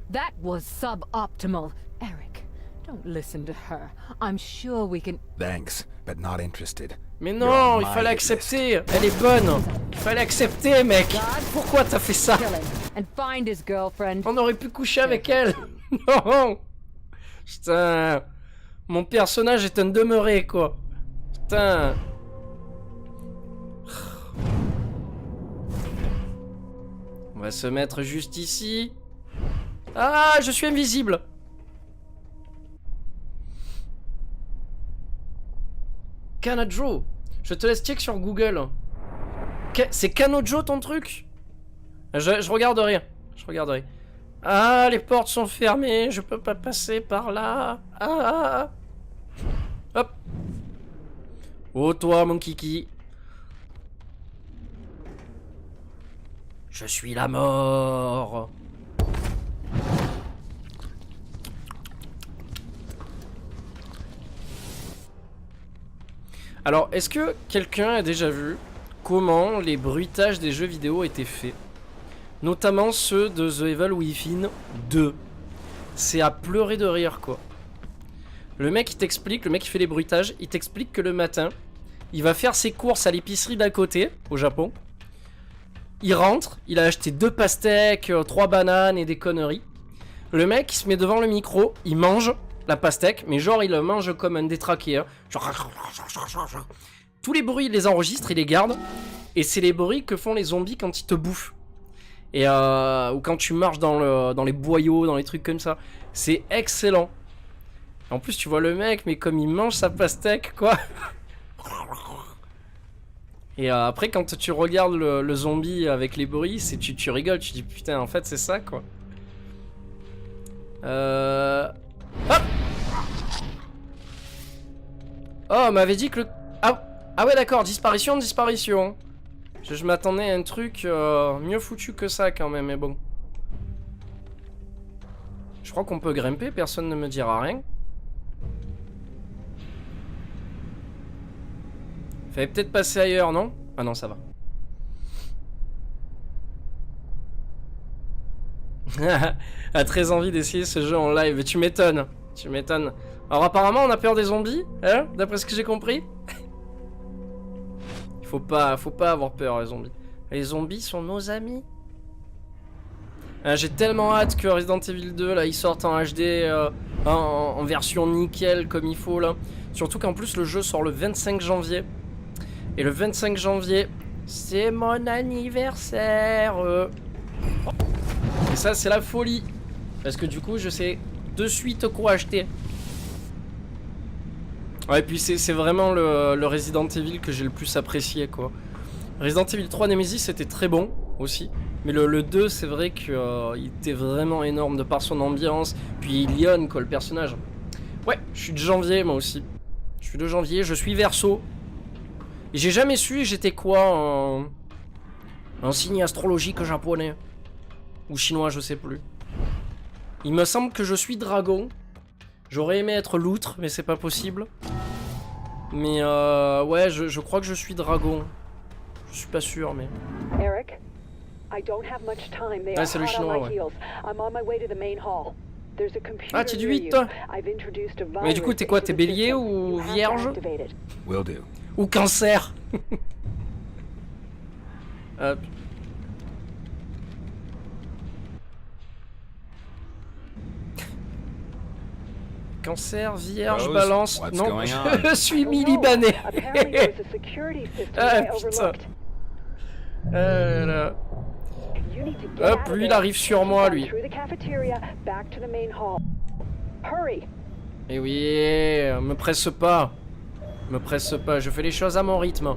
That was suboptimal. Eric, don't listen to her. I'm sure we can... Thanks, but not interested. Mais You're non, on il my fallait hit list. accepter. Elle est bonne. Il fallait accepter, mec. Pourquoi t'as fait ça? kill him and find his girlfriend. On aurait pu coucher avec elle. Non. Putain. Mon personnage est un demeuré, quoi. Putain. va se mettre juste ici. Ah, je suis invisible. Kanojo. Je te laisse check sur Google. C'est Kanojo ton truc? Je regarde rien. Je regarde rien. Ah, les portes sont fermées. Je peux pas passer par là. Ah. Hop. Oh toi, mon kiki. Je suis la mort. Alors, est-ce que quelqu'un a déjà vu comment les bruitages des jeux vidéo étaient faits? Notamment ceux de The Evil Within 2. C'est à pleurer de rire, quoi. Le mec, il t'explique, le mec qui fait les bruitages, il t'explique que le matin, il va faire ses courses à l'épicerie d'à côté, au Japon. Il rentre, il a acheté 2 pastèques, 3 bananes et des conneries. Le mec, il se met devant le micro, il mange la pastèque, mais genre, il le mange comme un détraqué. Hein. Genre... Tous les bruits, il les enregistre, il les garde. Et c'est les bruits que font les zombies quand ils te bouffent. Et ou quand tu marches dans les boyaux, dans les trucs comme ça. C'est excellent. En plus, tu vois le mec, mais comme il mange sa pastèque, quoi. Et après, quand tu regardes le zombie avec les bruits, tu rigoles, tu dis putain, en fait, c'est ça, quoi. Hop! Oh, on m'avait dit que le... Ah ouais, d'accord, disparition. Je m'attendais à un truc mieux foutu que ça, quand même, mais bon. Je crois qu'on peut grimper, personne ne me dira rien. Fallait peut-être passer ailleurs, non? Ah non, ça va. A très envie d'essayer ce jeu en live. Tu m'étonnes. Alors apparemment, on a peur des zombies, hein? D'après ce que j'ai compris. Faut pas avoir peur, les zombies. Les zombies sont nos amis. J'ai tellement hâte que Resident Evil 2, là, il sorte en HD, en version nickel, comme il faut, là. Surtout qu'en plus, le jeu sort le 25 janvier. Et le 25 janvier, c'est mon anniversaire. Et ça, c'est la folie. Parce que du coup, je sais de suite quoi acheter. Ouais, et puis c'est vraiment le Resident Evil que j'ai le plus apprécié, quoi. Resident Evil 3 Nemesis, c'était très bon, aussi. Mais le 2, c'est vrai qu'il était vraiment énorme de par son ambiance. Puis Leon, quoi, le personnage. Ouais, je suis de janvier, moi aussi. Je suis de janvier, je suis Verseau. Et j'ai jamais su j'étais quoi, un signe astrologique japonais. Ou chinois, je sais plus. Il me semble que je suis dragon. J'aurais aimé être loutre, mais c'est pas possible. Mais ouais, je crois que je suis dragon. Je suis pas sûr, mais... Eric, I don't have much time. They Ah, are c'est le hot on chinois, my ouais. heels. I'm on my way to the main hall. There's a computer Ah, t'es du near 8, you. toi. I've introduced a Mais du coup, virus t'es quoi? into T'es the bélier system. ou You have to vierge? activate it. Will do. Ou cancer. Hop. Cancer, vierge, Rose, balance. what's Non, going je on? suis Oh, no. mi-libanais. Apparently there was a security system Ah, that I putain. overlooked. Là. You need to get Hop, out of lui, il there. arrive sur moi, Run lui. through the cafeteria, back to the main hall. Hurry. Et oui, me presse pas. Me presse pas, je fais les choses à mon rythme.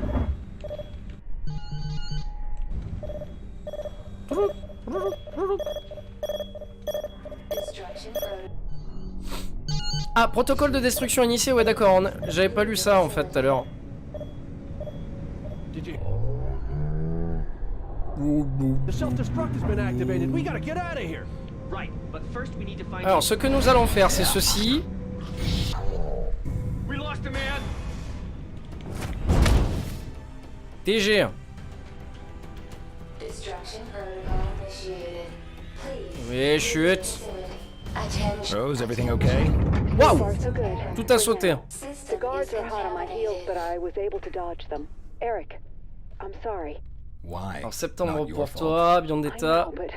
Ah, protocole de destruction initié, ouais d'accord, j'avais pas lu ça en fait tout à l'heure. Did you? The self-destruct has been activated. We gotta get out of here. Right, but first we need to find... Alors ce que nous allons faire c'est ceci. We lost a man! DG. Destruction protocol initiated. Please. Oui, chute. Facility. Attention. Rose, everything okay? Waouh. Far so good. Tout a sauté. The System guards is are hot on my heels, but contaminated. I was able to dodge them. Eric, I'm sorry. Why? Alors septembre Not your pour fault. toi, I Biondetta. know, but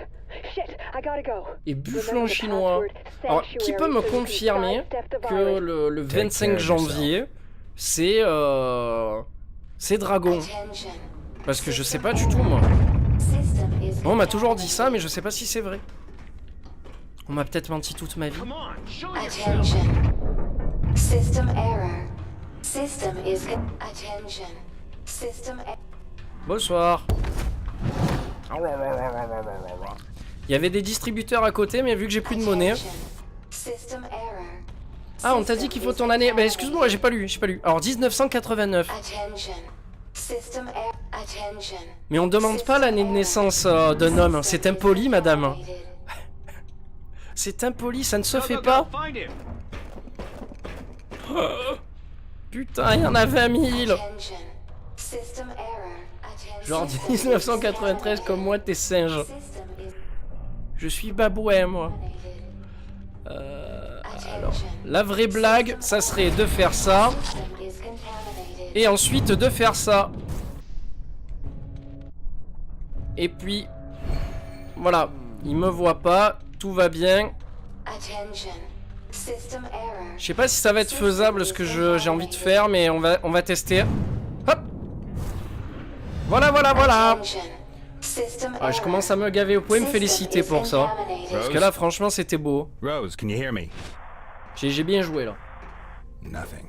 shit, I gotta go. Et Bufflon Remember the chinois. password, Alors, qui peut me sanctuary, so you can confirmer sidestep the que virus. le Take 25 care of janvier, c'est Dragon? Attention. Parce que je sais pas du tout, moi. System is Bon, on m'a toujours dit ça, mais je sais pas si c'est vrai. On m'a peut-être menti toute ma vie. Come on, show yourself. Attention. System error. System is attention. System Bonsoir. Il y avait des distributeurs à côté, mais vu que j'ai plus de monnaie... System error. Ah, on t'a dit qu'il faut ton année... Bah, excuse-moi, j'ai pas lu. Alors, 1989. Attention. System error. Attention. Mais on demande pas l'année de naissance d'un homme. C'est impoli, madame. C'est impoli, ça ne se fait pas. Find him. Putain, il y en a 20 000. Attention. System error. Attention. Genre 1993, comme moi, t'es singe. System is Je suis babouin, moi. Alors, la vraie blague, ça serait de faire ça. System is contaminated. Et ensuite de faire ça. Et puis... Voilà, il me voit pas, tout va bien. Attention. System error. Je sais pas si ça va être faisable ce que j'ai envie de faire, mais on va tester. Hop. Voilà. Attention. System Ah, je error. commence à me gaver, vous pouvez me féliciter pour ça. Parce que là, franchement, c'était beau. Rose, can you hear me? J'ai bien joué, là. Nothing.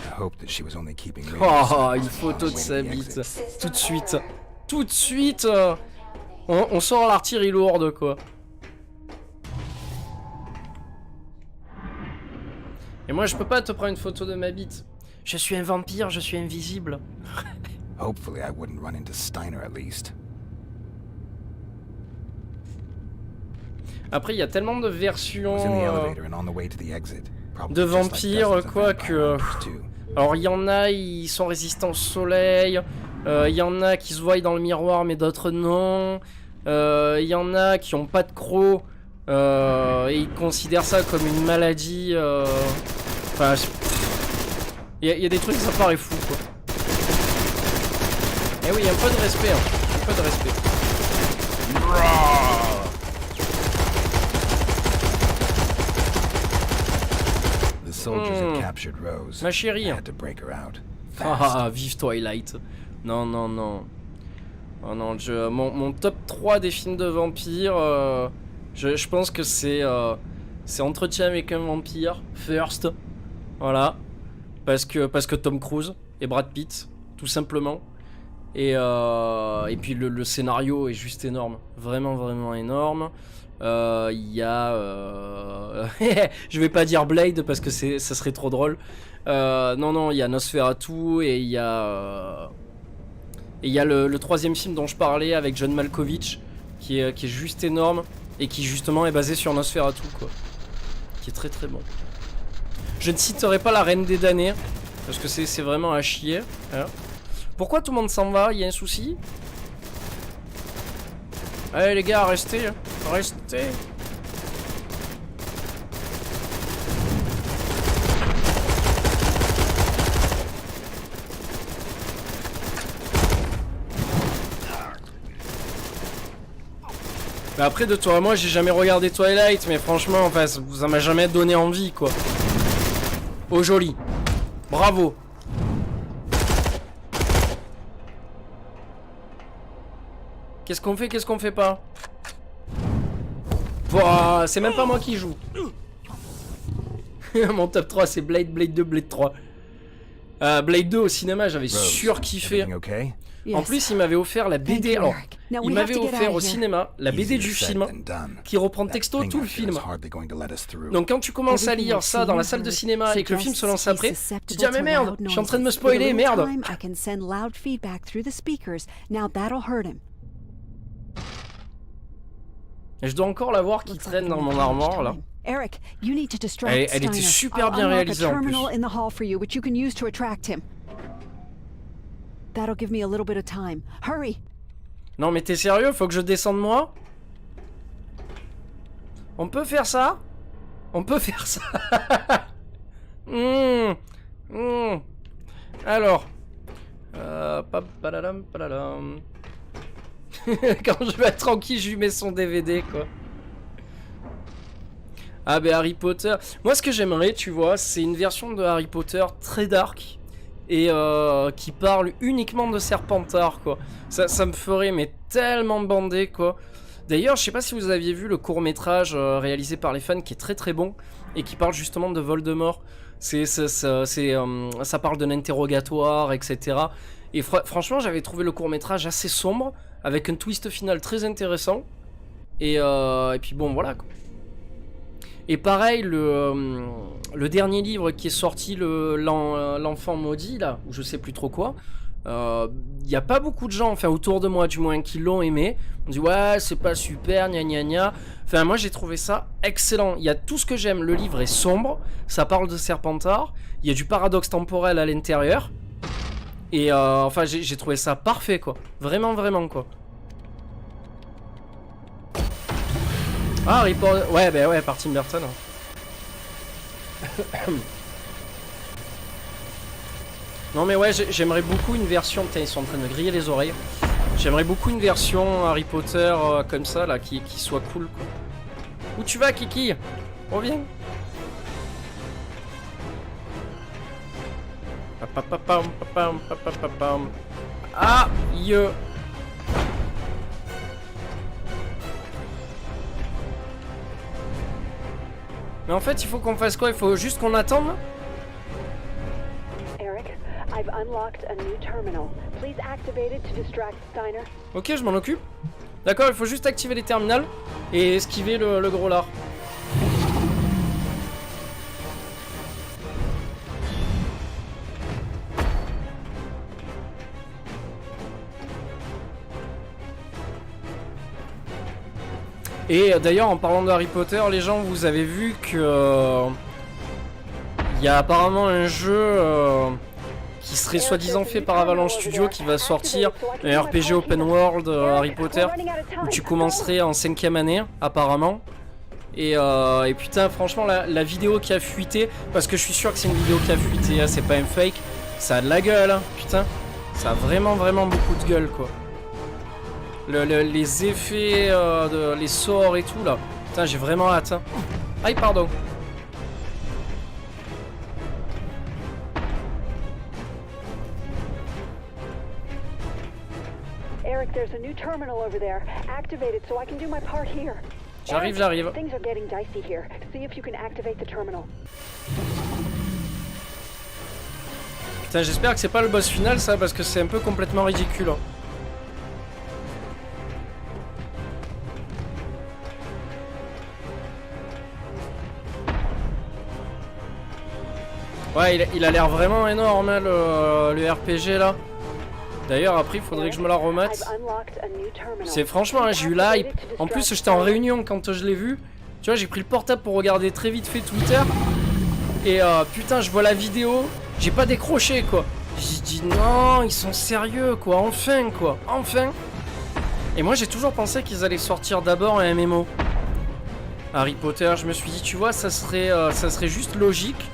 I hope that she was only keeping me. Oh, une photo de sa bite. Tout de suite. Tout de suite. On sort l'artillerie lourde, quoi. Et moi, je peux pas te prendre une photo de ma bite. Je suis un vampire, je suis invisible. Hopefully I wouldn't run into Steiner at least. Après, il y a tellement de I was in the versions elevator and on the way to the exit. Probably de just like vampires, dozens of quoi, vampire que... hunters, too. Alors, il y en a, ils sont résistants au soleil. Il y en a qui se voient dans le miroir, mais d'autres non. Il y en a qui ont pas de crocs. Et ils considèrent ça comme une maladie. Enfin, il y a des trucs, ça paraît fou, quoi. Eh oui, un peu de respect, hein. Un peu de respect. The soldiers had captured Rose. Ma chérie. I had to break her out. Ah, vive Twilight. Non. Oh non, mon top 3 des films de vampires, je pense que c'est Entretien avec un vampire, First. Voilà. Parce que Tom Cruise et Brad Pitt, tout simplement. Et puis le scénario est juste énorme. Vraiment énorme. Il y a... je vais pas dire Blade parce que ça serait trop drôle. Non, il y a Nosferatu et il y a... le troisième film dont je parlais avec John Malkovich qui est juste énorme et qui justement est basé sur Nosferatu, quoi. Qui est très bon. Je ne citerai pas La Reine des damnés parce que c'est vraiment à chier, hein. Pourquoi tout le monde s'en va? Il y a un souci? Allez les gars, restez. Mais après, de toi à moi, j'ai jamais regardé Twilight, mais franchement, enfin, ça m'a jamais donné envie, quoi. Oh joli. Bravo. Qu'est-ce qu'on fait pas? Bah, c'est même pas moi qui joue. Mon top 3, c'est Blade 2, Blade 3. Blade 2 au cinéma, j'avais surkiffé. Everything okay? En plus, il m'avait offert la BD. Alors, il m'avait offert au cinéma la BD du film qui reprend texto tout le film. Donc quand tu commences à lire ça dans la salle de cinéma et que le film se lance après, tu te dis ah mais merde, je suis en train de me spoiler, merde. Et je dois encore la voir qui traîne dans mon armoire là. Eric, you need to distract Elle était Steiner. super bien I'll unlock réalisée a en plus. terminal in the hall for you, which you can use to attract him. That'll give me a little bit of time. Hurry! Non mais t'es sérieux? Faut que je descende moi? On peut faire ça? On peut faire ça. Alors. Quand je vais être tranquille, je lui mets son DVD, quoi. Ah ben Harry Potter. Moi ce que j'aimerais, tu vois, c'est une version de Harry Potter très dark et qui parle uniquement de Serpentard, quoi. Ça me ferait mais tellement bander, quoi. D'ailleurs, je sais pas si vous aviez vu le court-métrage réalisé par les fans qui est très très bon et qui parle justement de Voldemort. Ça parle d'un interrogatoire, etc. Et franchement, j'avais trouvé le court-métrage assez sombre avec un twist final très intéressant. Et puis bon, voilà, quoi. Et pareil, le dernier livre qui est sorti, l'enfant maudit, là, ou je sais plus trop quoi, y a pas beaucoup de gens, enfin autour de moi du moins, qui l'ont aimé. On dit ouais, c'est pas super, gna gna gna. Enfin, moi j'ai trouvé ça excellent. Il y a tout ce que j'aime. Le livre est sombre, ça parle de Serpentard, il y a du paradoxe temporel à l'intérieur. Et enfin, j'ai trouvé ça parfait, quoi. Vraiment, vraiment, quoi. Ah, Harry Potter. Ouais, bah ouais, par Tim Burton. Non, mais ouais, j'aimerais beaucoup une version. Putain, ils sont en train de me griller les oreilles. J'aimerais beaucoup une version Harry Potter comme ça, là, qui soit cool, quoi. Où tu vas, Kiki? Reviens. Ah, ye. Mais en fait, il faut qu'on fasse quoi? Il faut juste qu'on attende. Eric, I've unlocked a new terminal. Please activate it to distract Steiner. Ok, je m'en occupe. D'accord, il faut juste activer les terminals et esquiver le gros lard. Et d'ailleurs, en parlant de Harry Potter, les gens, vous avez vu que il y a apparemment un jeu qui serait soi-disant fait par Avalanche Studio qui va sortir, un RPG open world Harry Potter, où tu commencerais en 5e année, apparemment. Et putain, franchement, la vidéo qui a fuité, parce que je suis sûr que c'est une vidéo qui a fuité, hein, c'est pas un fake, ça a de la gueule, hein, putain. Ça a vraiment, vraiment beaucoup de gueule, quoi. Les effets, les sorts et tout là. Putain, j'ai vraiment hâte. Hein. Aïe, pardon. Eric, there's a new terminal over there. Activate it so I can do my part here. J'arrive. Things are getting dicey here. See if you can activate the terminal. Putain, j'espère que c'est pas le boss final ça, parce que c'est un peu complètement ridicule. Hein. Ouais, il a l'air vraiment énorme, hein, le RPG là. D'ailleurs, après, il faudrait que je me la remette. C'est franchement, hein, j'ai eu la hype. En plus, j'étais en réunion quand je l'ai vu. Tu vois, j'ai pris le portable pour regarder très vite fait Twitter. Et putain, je vois la vidéo. J'ai pas décroché, quoi. J'ai dit non, ils sont sérieux, quoi. Enfin, quoi. Enfin. Et moi, j'ai toujours pensé qu'ils allaient sortir d'abord un MMO. Harry Potter, je me suis dit, tu vois, ça serait juste logique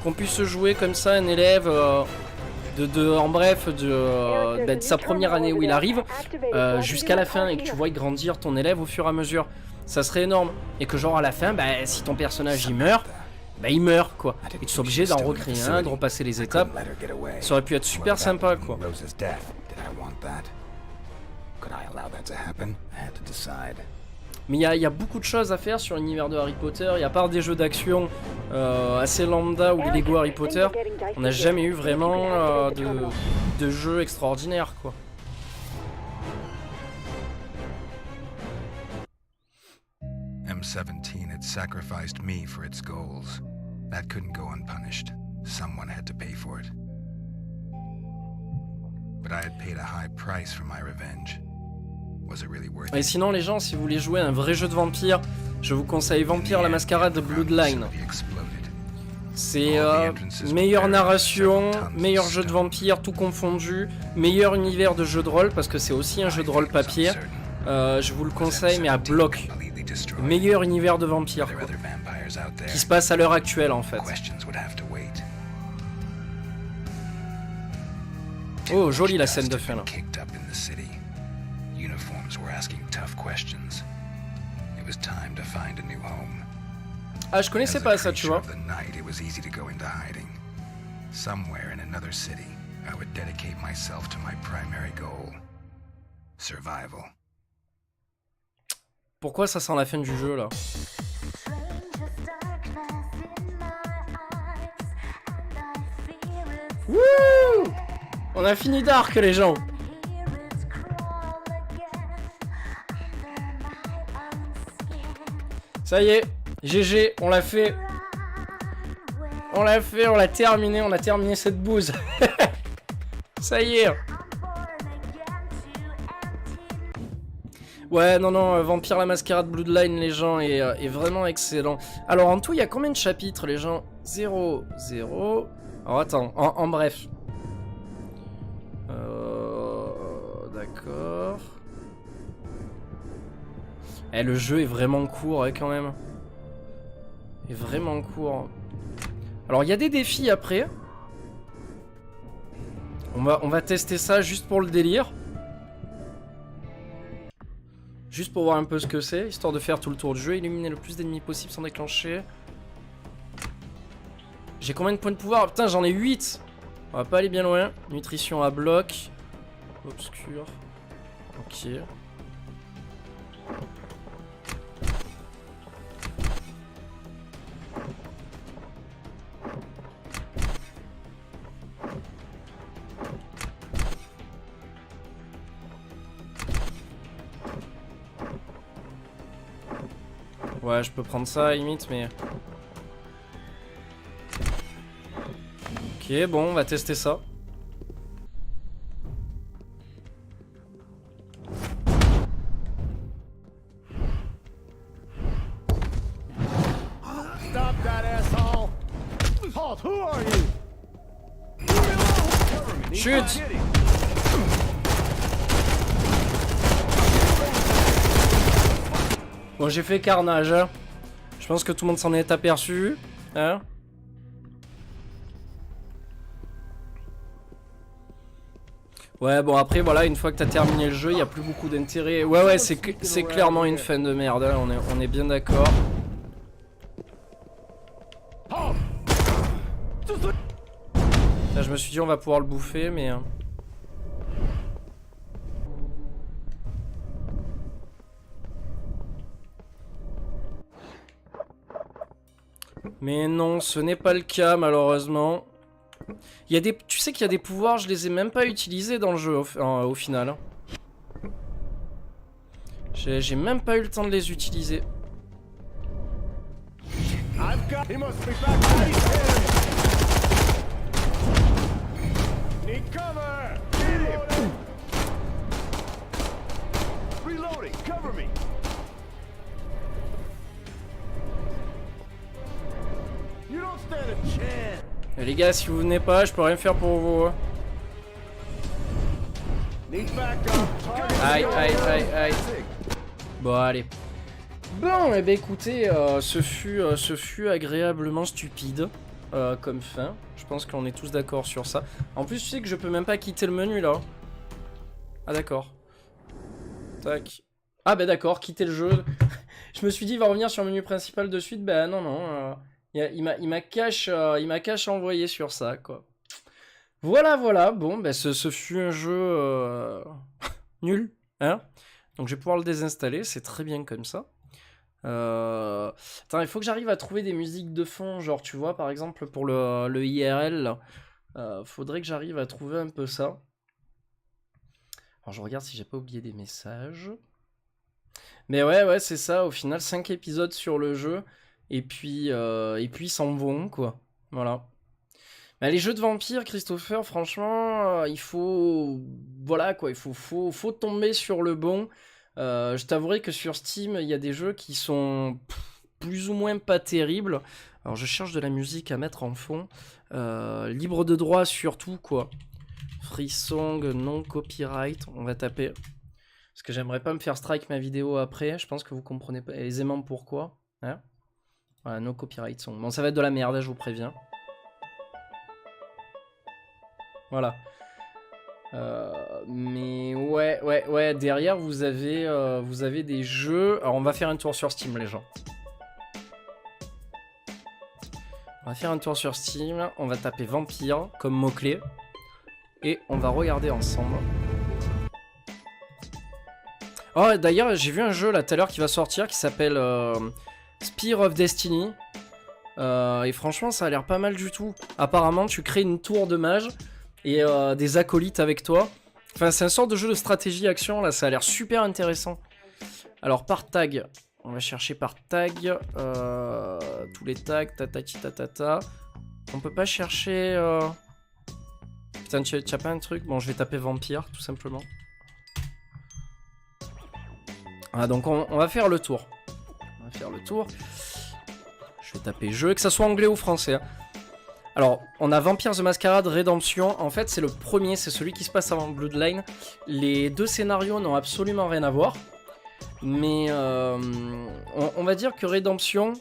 qu'on puisse jouer comme ça un élève en bref de sa première année où il arrive jusqu'à la fin et que tu vois grandir ton élève au fur et à mesure. Ça serait énorme. Et que genre à la fin, bah, si ton personnage il meurt, bah il meurt quoi. Et tu sois obligé d'en recréer un, de repasser les étapes. Ça aurait pu être super sympa quoi. Mais il y a beaucoup de choses à faire sur l'univers de Harry Potter. Et à part des jeux d'action assez lambda ou les Lego Harry Potter, on n'a jamais eu vraiment de jeux extraordinaires quoi. M17 had sacrificed me for its goals. That couldn't go unpunished. Someone had to pay for it. But I had paid a high price for my revenge. Was it really worth it? Et sinon les gens, si vous voulez jouer à un vrai jeu de vampire, je vous conseille Vampire la Mascarade de Bloodline. C'est meilleure narration, meilleur jeu de vampire, tout confondu, meilleur univers de jeu de rôle, parce que c'est aussi un jeu de rôle papier. Je vous le conseille, mais à bloc. Meilleur univers de vampire, quoi. Qui se passe à l'heure actuelle, en fait. Oh, jolie la scène de fin, là. Ah, je connaissais pas ça, tu vois. Somewhere in another city, I would dedicate myself to my primary goal. Survival. Pourquoi ça sent la fin du jeu là? Wouh! On a fini Dark les gens. Ça y est, GG, on l'a fait. On l'a fait, on l'a terminé, on a terminé cette bouse. Ça y est. Ouais, non, Vampire la Mascarade Bloodline, les gens, est vraiment excellent. Alors, en tout, il y a combien de chapitres, les gens? 0, 0... Alors, attends, en bref. D'accord. Eh, le jeu est vraiment court, hein, quand même. Il est vraiment court. Alors, il y a des défis après. On va tester ça juste pour le délire. Juste pour voir un peu ce que c'est, histoire de faire tout le tour du jeu. Illuminer le plus d'ennemis possible sans déclencher. J'ai combien de points de pouvoir? Putain, j'en ai 8. On va pas aller bien loin. Nutrition à bloc. Obscur. Ok. Ouais, je peux prendre ça à la limite, mais... Ok, bon, on va tester ça. Stop that asshole! Halt, who are you? Chut! Bon, j'ai fait carnage, hein. Je pense que tout le monde s'en est aperçu, hein. Ouais, bon, après, voilà, une fois que t'as terminé le jeu, il n'y a plus beaucoup d'intérêt. Ouais, c'est clairement une fin de merde, hein. On est bien d'accord. Là, je me suis dit, on va pouvoir le bouffer, mais... Mais non, ce n'est pas le cas, malheureusement. Il y a des... Tu sais qu'il y a des pouvoirs, je les ai même pas utilisés dans le jeu, au final. J'ai même pas eu le temps de les utiliser. Et les gars, si vous venez pas, je peux rien faire pour vous. Hein. Aïe. Bon, allez. Bon, eh ben écoutez, ce fut agréablement stupide comme fin. Je pense qu'on est tous d'accord sur ça. En plus, tu sais que je peux même pas quitter le menu là. Ah d'accord. Tac. Ah bah d'accord, quitter le jeu. Je me suis dit, il va revenir sur le menu principal de suite. Bah non. Il m'a cash envoyé sur ça, quoi. Voilà. Bon, bah, ce fut un jeu nul, hein. Donc, je vais pouvoir le désinstaller. C'est très bien comme ça. Attends, il faut que j'arrive à trouver des musiques de fond. Genre, tu vois, par exemple, pour le IRL, faudrait que j'arrive à trouver un peu ça. Alors, je regarde si j'ai pas oublié des messages. Mais ouais, c'est ça. Au final, 5 épisodes sur le jeu. Et puis ils s'en vont, quoi. Voilà. Mais les jeux de vampires, Christopher, franchement, il faut... Voilà, quoi. Il faut tomber sur le bon. Je t'avouerai que sur Steam, il y a des jeux qui sont plus ou moins pas terribles. Alors, je cherche de la musique à mettre en fond. Libre de droit, surtout, quoi. Free Song, non copyright. On va taper. Parce que j'aimerais pas me faire strike ma vidéo après. Je pense que vous comprenez pas aisément pourquoi. Hein? Voilà, no copyright song. Bon, ça va être de la merde, je vous préviens. Voilà. Mais ouais, derrière, vous avez des jeux. Alors, on va faire un tour sur Steam, les gens. On va faire un tour sur Steam. On va taper Vampire comme mot-clé. et on va regarder ensemble. Oh, d'ailleurs, j'ai vu un jeu là tout à l'heure qui va sortir qui s'appelle Spear of Destiny. Et franchement, ça a l'air pas mal du tout. Apparemment, tu crées une tour de mage et des acolytes avec toi. Enfin, c'est un sort de jeu de stratégie-action là, ça a l'air super intéressant. Alors, par tag, on va chercher par tag. Tous les tags, tatati tatata. On peut pas chercher. Putain, tu as pas un truc? Bon, je vais taper vampire, tout simplement. Ah, donc on va faire le tour. On va faire le tour. Je vais taper jeu, que ça soit anglais ou français. Hein. Alors, on a Vampire the Masquerade Redemption. En fait, c'est le premier, c'est celui qui se passe avant Bloodline. Les deux scénarios n'ont absolument rien à voir. Mais on va dire que Redemption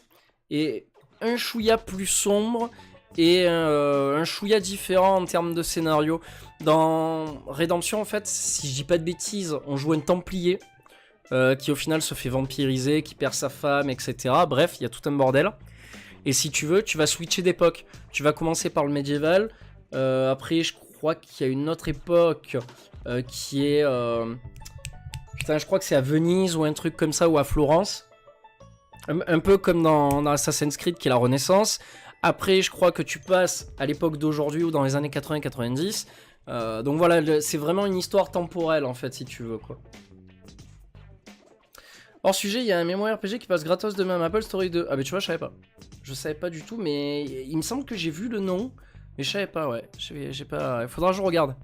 est un chouïa plus sombre et un chouïa différent en termes de scénario. Dans Redemption, en fait, si je dis pas de bêtises, on joue un Templier. Qui au final se fait vampiriser, qui perd sa femme, etc. Bref, il y a tout un bordel. Et si tu veux, tu vas switcher d'époque. Tu vas commencer par le médiéval. Après, je crois qu'il y a une autre époque qui est... Putain, je crois que c'est à Venise ou un truc comme ça, ou à Florence. Un peu comme dans Assassin's Creed, qui est la Renaissance. Après, je crois que tu passes à l'époque d'aujourd'hui ou dans les années 80-90. Donc voilà, c'est vraiment une histoire temporelle, en fait, si tu veux, quoi. Hors sujet, il y a un MMORPG qui passe gratos demain à Apple Story 2. Ah bah tu vois, je savais pas. Je savais pas du tout, mais il me semble que j'ai vu le nom. Mais je savais pas, ouais. J'ai pas... Il faudra que je regarde.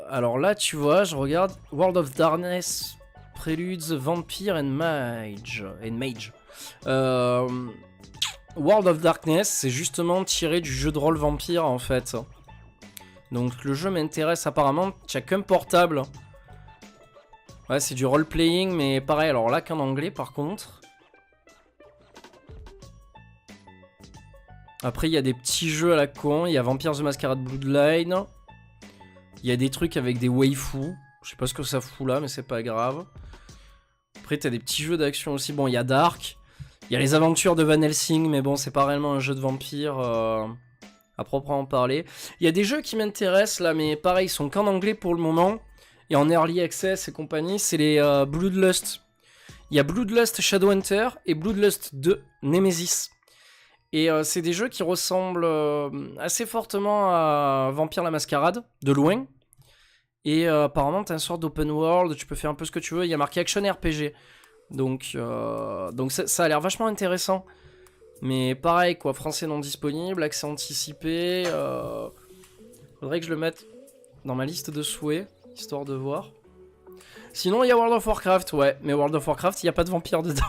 Alors là, tu vois, je regarde World of Darkness, Preludes, Vampire and Mage. World of Darkness, c'est justement tiré du jeu de rôle Vampire, en fait. Donc le jeu m'intéresse apparemment. Tu n'as qu'un portable. Ouais, c'est du role-playing, mais pareil, alors là qu'en anglais par contre. Après, il y a des petits jeux à la con, il y a Vampire the Masquerade Bloodline. Il y a des trucs avec des waifus. Je sais pas ce que ça fout là, mais c'est pas grave. Après, t'as des petits jeux d'action aussi. Bon, il y a Dark. Il y a les aventures de Van Helsing, mais bon, c'est pas réellement un jeu de vampire à proprement parler. Il y a des jeux qui m'intéressent là, mais pareil, ils sont qu'en anglais pour le moment. Et en Early Access et compagnie, c'est les Bloodlust. Il y a Bloodlust Shadowhunter et Bloodlust 2 Nemesis. Et c'est des jeux qui ressemblent assez fortement à Vampire la Mascarade, de loin. Et apparemment, t'as une sorte d'open world, tu peux faire un peu ce que tu veux. Il y a marqué Action RPG. Donc ça a l'air vachement intéressant. Mais pareil, quoi, français non disponible, accès anticipé. Faudrait que je le mette dans ma liste de souhaits. Histoire de voir. Sinon, il y a World of Warcraft, ouais. Mais World of Warcraft, il n'y a pas de vampires dedans.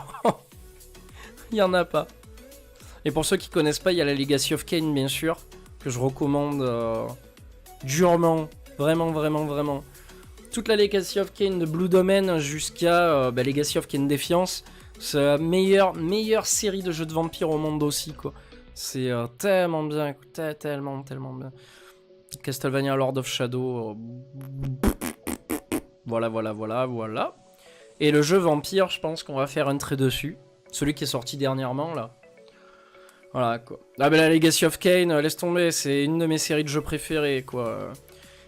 Il n'y en a pas. Et pour ceux qui connaissent pas, il y a la Legacy of Kain, bien sûr. Que je recommande durement. Vraiment, vraiment, vraiment. Toute la Legacy of Kain de Blue Domain jusqu'à Legacy of Kain Défiance. C'est la meilleure série de jeux de vampires au monde aussi, quoi. C'est tellement bien. Tellement bien. Castlevania Lord of Shadow. Voilà. Et le jeu Vampire, je pense qu'on va faire un trait dessus. Celui qui est sorti dernièrement, là. Voilà, quoi. Ah, la Legacy of Kain, laisse tomber, c'est une de mes séries de jeux préférées, quoi.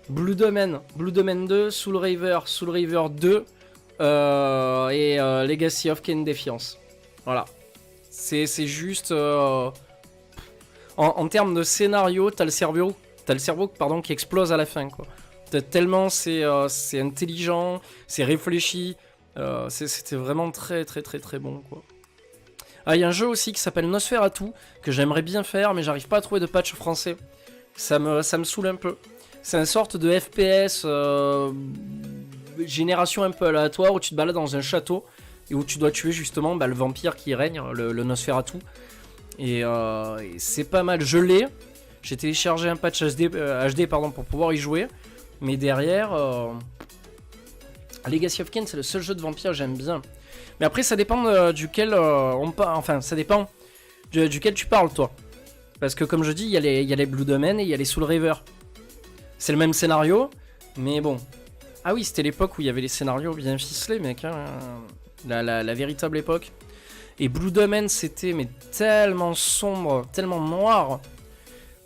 Blue Domain 2, Soul River 2, et Legacy of Kain Défiance. Voilà. C'est juste... En termes de scénario, t'as le cerveau qui explose à la fin, quoi. Tellement c'est intelligent, c'est réfléchi, c'était vraiment très bon, quoi. Ah, il y a un jeu aussi qui s'appelle Nosferatu que j'aimerais bien faire, mais j'arrive pas à trouver de patch français. Ça me saoule un peu. C'est une sorte de FPS génération un peu aléatoire où tu te balades dans un château et où tu dois tuer justement le vampire qui règne, le Nosferatu. Et c'est pas mal, je l'ai. J'ai téléchargé un patch HD pour pouvoir y jouer. Mais derrière, Legacy of Kain, c'est le seul jeu de vampire que j'aime bien. Mais après, ça dépend duquel on parle. Enfin, ça dépend duquel tu parles, toi. Parce que comme je dis, il y a les Blue Domain et il y a les Soul River. C'est le même scénario, mais bon. Ah oui, c'était l'époque où il y avait les scénarios bien ficelés, mec. Hein. La véritable époque. Et Blue Domain, c'était mais tellement sombre, tellement noir.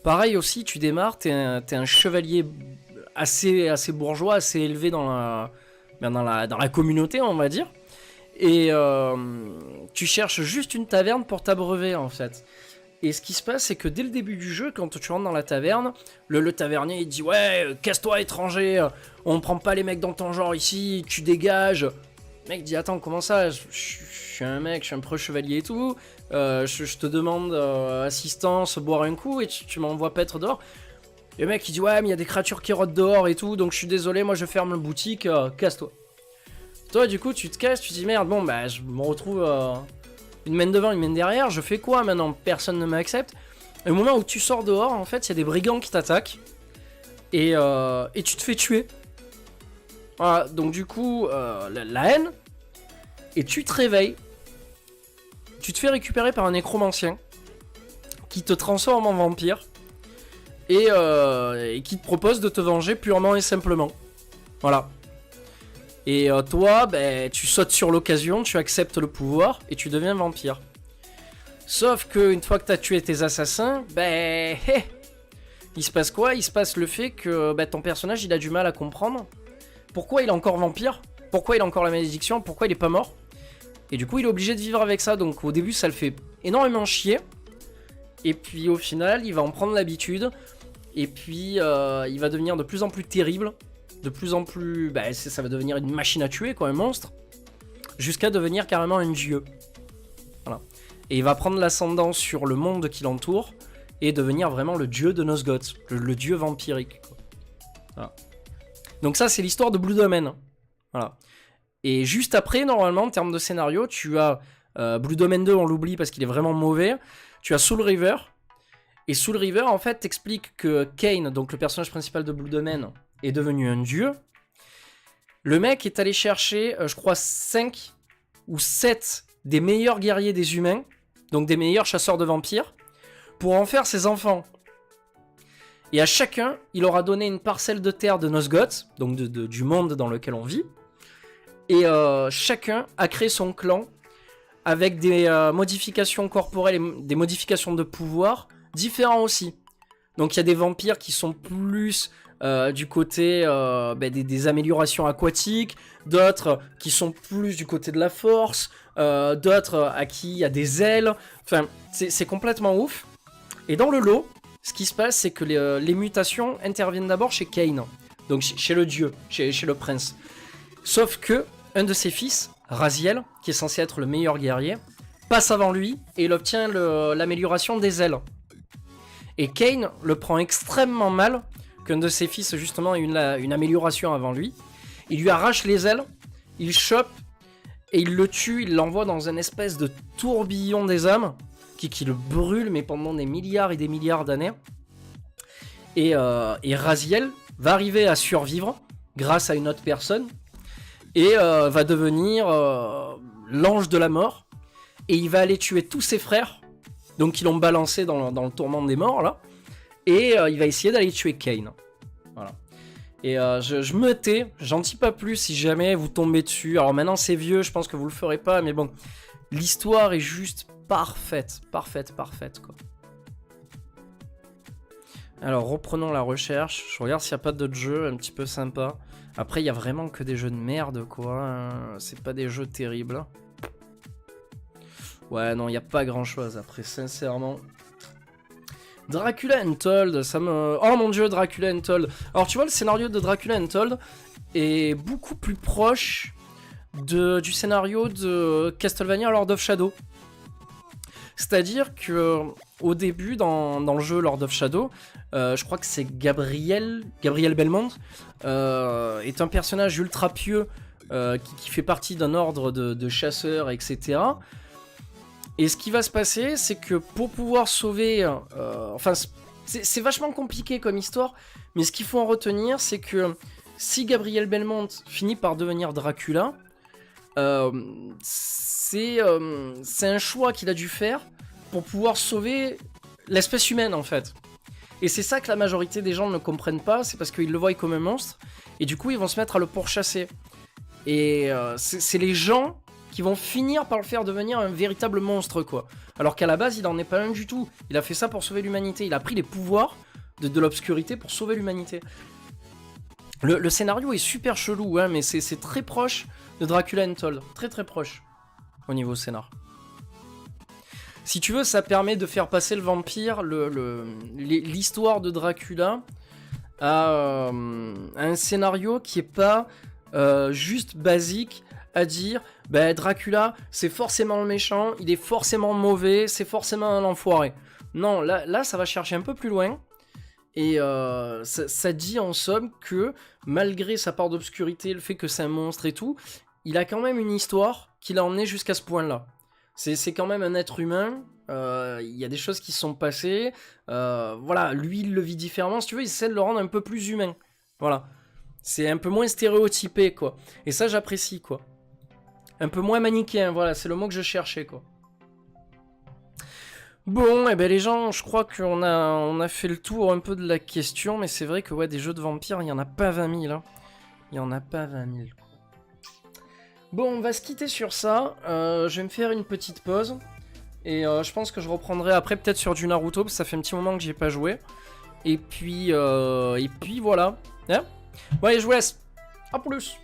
Pareil aussi, tu démarres, t'es un chevalier assez bourgeois, assez élevé dans la communauté, on va dire. Et tu cherches juste une taverne pour t'abreuver, en fait. Et ce qui se passe, c'est que dès le début du jeu, quand tu rentres dans la taverne, le tavernier il dit « Ouais, casse-toi étranger, on prend pas les mecs dans ton genre ici, tu dégages !» Le mec dit « Attends, comment ça, je suis un mec, je suis un preux chevalier et tout, je te demande assistance, boire un coup et tu m'envoies paître dehors. » Et le mec il dit « Ouais, mais il y a des créatures qui rôdent dehors et tout, donc je suis désolé, moi je ferme la boutique, casse-toi. » Toi du coup tu te casses, tu te dis « Merde, bon bah je me retrouve... une main devant, une main derrière, je fais quoi maintenant? Personne ne m'accepte. » Et au moment où tu sors dehors, en fait, il y a des brigands qui t'attaquent. Et tu te fais tuer. Voilà, donc du coup, la haine. Et tu te réveilles. Tu te fais récupérer par un nécromancien. Qui te transforme en vampire. Et qui te propose de te venger purement et simplement. Voilà. Et toi, ben, tu sautes sur l'occasion, tu acceptes le pouvoir et tu deviens vampire. Sauf que une fois que tu as tué tes assassins, ben, il se passe quoi? Il se passe le fait que ben, ton personnage il a du mal à comprendre pourquoi il est encore vampire, pourquoi il a encore la malédiction, pourquoi il est pas mort. Et du coup il est obligé de vivre avec ça, donc au début ça le fait énormément chier. Et puis au final il va en prendre l'habitude. Et puis il va devenir de plus en plus terrible. De plus en plus... Bah, ça va devenir une machine à tuer, quoi, un monstre. Jusqu'à devenir carrément un dieu. Voilà. Et il va prendre l'ascendant sur le monde qui l'entoure. Et devenir vraiment le dieu de Nosgoth. Le dieu vampirique, quoi. Voilà. Donc ça, c'est l'histoire de Blue Domain. Voilà. Et juste après, normalement, en termes de scénario, tu as Blue Domain 2, on l'oublie parce qu'il est vraiment mauvais. Tu as Soul River. Et Soul River, en fait, t'explique que Kain, donc le personnage principal de Blue Domain, est devenu un dieu. Le mec est allé chercher, je crois, 5 ou 7 des meilleurs guerriers des humains, donc des meilleurs chasseurs de vampires, pour en faire ses enfants. Et à chacun, il aura donné une parcelle de terre de Nosgoth, donc du monde dans lequel on vit, et chacun a créé son clan avec des modifications corporelles et des modifications de pouvoir différents aussi. Donc il y a des vampires qui sont plus... du côté des améliorations aquatiques, d'autres qui sont plus du côté de la force, d'autres à qui il y a des ailes, enfin c'est complètement ouf. Et dans le lot, ce qui se passe c'est que les mutations interviennent d'abord chez Kain, donc chez le dieu, chez le prince. Sauf que un de ses fils, Raziel, qui est censé être le meilleur guerrier, passe avant lui et il obtient l'amélioration des ailes. Et Kain le prend extrêmement mal qu'un de ses fils justement ait une amélioration avant lui. Il lui arrache les ailes, il chope et il le tue, il l'envoie dans une espèce de tourbillon des âmes qui le brûle mais pendant des milliards et des milliards d'années. Et Raziel va arriver à survivre grâce à une autre personne et va devenir l'ange de la mort et il va aller tuer tous ses frères, donc ils l'ont balancé dans le tourment des morts là. Et il va essayer d'aller tuer Kain. Voilà. Et je me tais, j'en dis pas plus si jamais vous tombez dessus. Alors maintenant c'est vieux, je pense que vous le ferez pas, mais bon. L'histoire est juste parfaite quoi. Alors reprenons la recherche. Je regarde s'il n'y a pas d'autres jeux un petit peu sympas. Après il y a vraiment que des jeux de merde quoi. C'est pas des jeux terribles. Ouais non, il n'y a pas grand chose après sincèrement. Dracula Untold, ça me... Oh mon dieu, Dracula Untold. Alors tu vois, le scénario de Dracula Untold est beaucoup plus proche du scénario de Castlevania Lord of Shadow. C'est-à-dire que au début, dans le jeu Lord of Shadow, je crois que c'est Gabriel Belmont, est un personnage ultra pieux qui fait partie d'un ordre de chasseurs, etc. Et ce qui va se passer, c'est que pour pouvoir sauver... enfin, c'est vachement compliqué comme histoire, mais ce qu'il faut en retenir, c'est que si Gabriel Belmont finit par devenir Dracula, c'est un choix qu'il a dû faire pour pouvoir sauver l'espèce humaine, en fait. Et c'est ça que la majorité des gens ne comprennent pas, c'est parce qu'ils le voient comme un monstre, et du coup, ils vont se mettre à le pourchasser. Et c'est les gens qui vont finir par le faire devenir un véritable monstre, quoi. Alors qu'à la base, il en est pas un du tout. Il a fait ça pour sauver l'humanité. Il a pris les pouvoirs de l'obscurité pour sauver l'humanité. Le scénario est super chelou, hein, mais c'est très proche de Dracula Untold. Très très proche au niveau scénar. Si tu veux, ça permet de faire passer le vampire, l'histoire de Dracula, à un scénario qui est pas juste basique à dire bah, Dracula, c'est forcément le méchant, il est forcément mauvais, c'est forcément un enfoiré. Non, là ça va chercher un peu plus loin. Et ça dit en somme que, malgré sa part d'obscurité, le fait que c'est un monstre et tout, il a quand même une histoire qui l'a emmené jusqu'à ce point-là. C'est quand même un être humain, il y a des choses qui se sont passées, voilà, lui il le vit différemment, si tu veux, il essaie de le rendre un peu plus humain. Voilà. C'est un peu moins stéréotypé, quoi. Et ça, j'apprécie, quoi. Un peu moins manichéen, voilà, c'est le mot que je cherchais, quoi. Bon, eh ben les gens, je crois qu'on a fait le tour un peu de la question, mais c'est vrai que ouais, des jeux de vampires, il n'y en a pas 20 000. Hein. Il n'y en a pas 20 000. Bon, on va se quitter sur ça. Je vais me faire une petite pause. Et je pense que je reprendrai après peut-être sur du Naruto, parce que ça fait un petit moment que j'y ai pas joué. Et puis voilà. Hein, bon, allez, je vous laisse. A plus.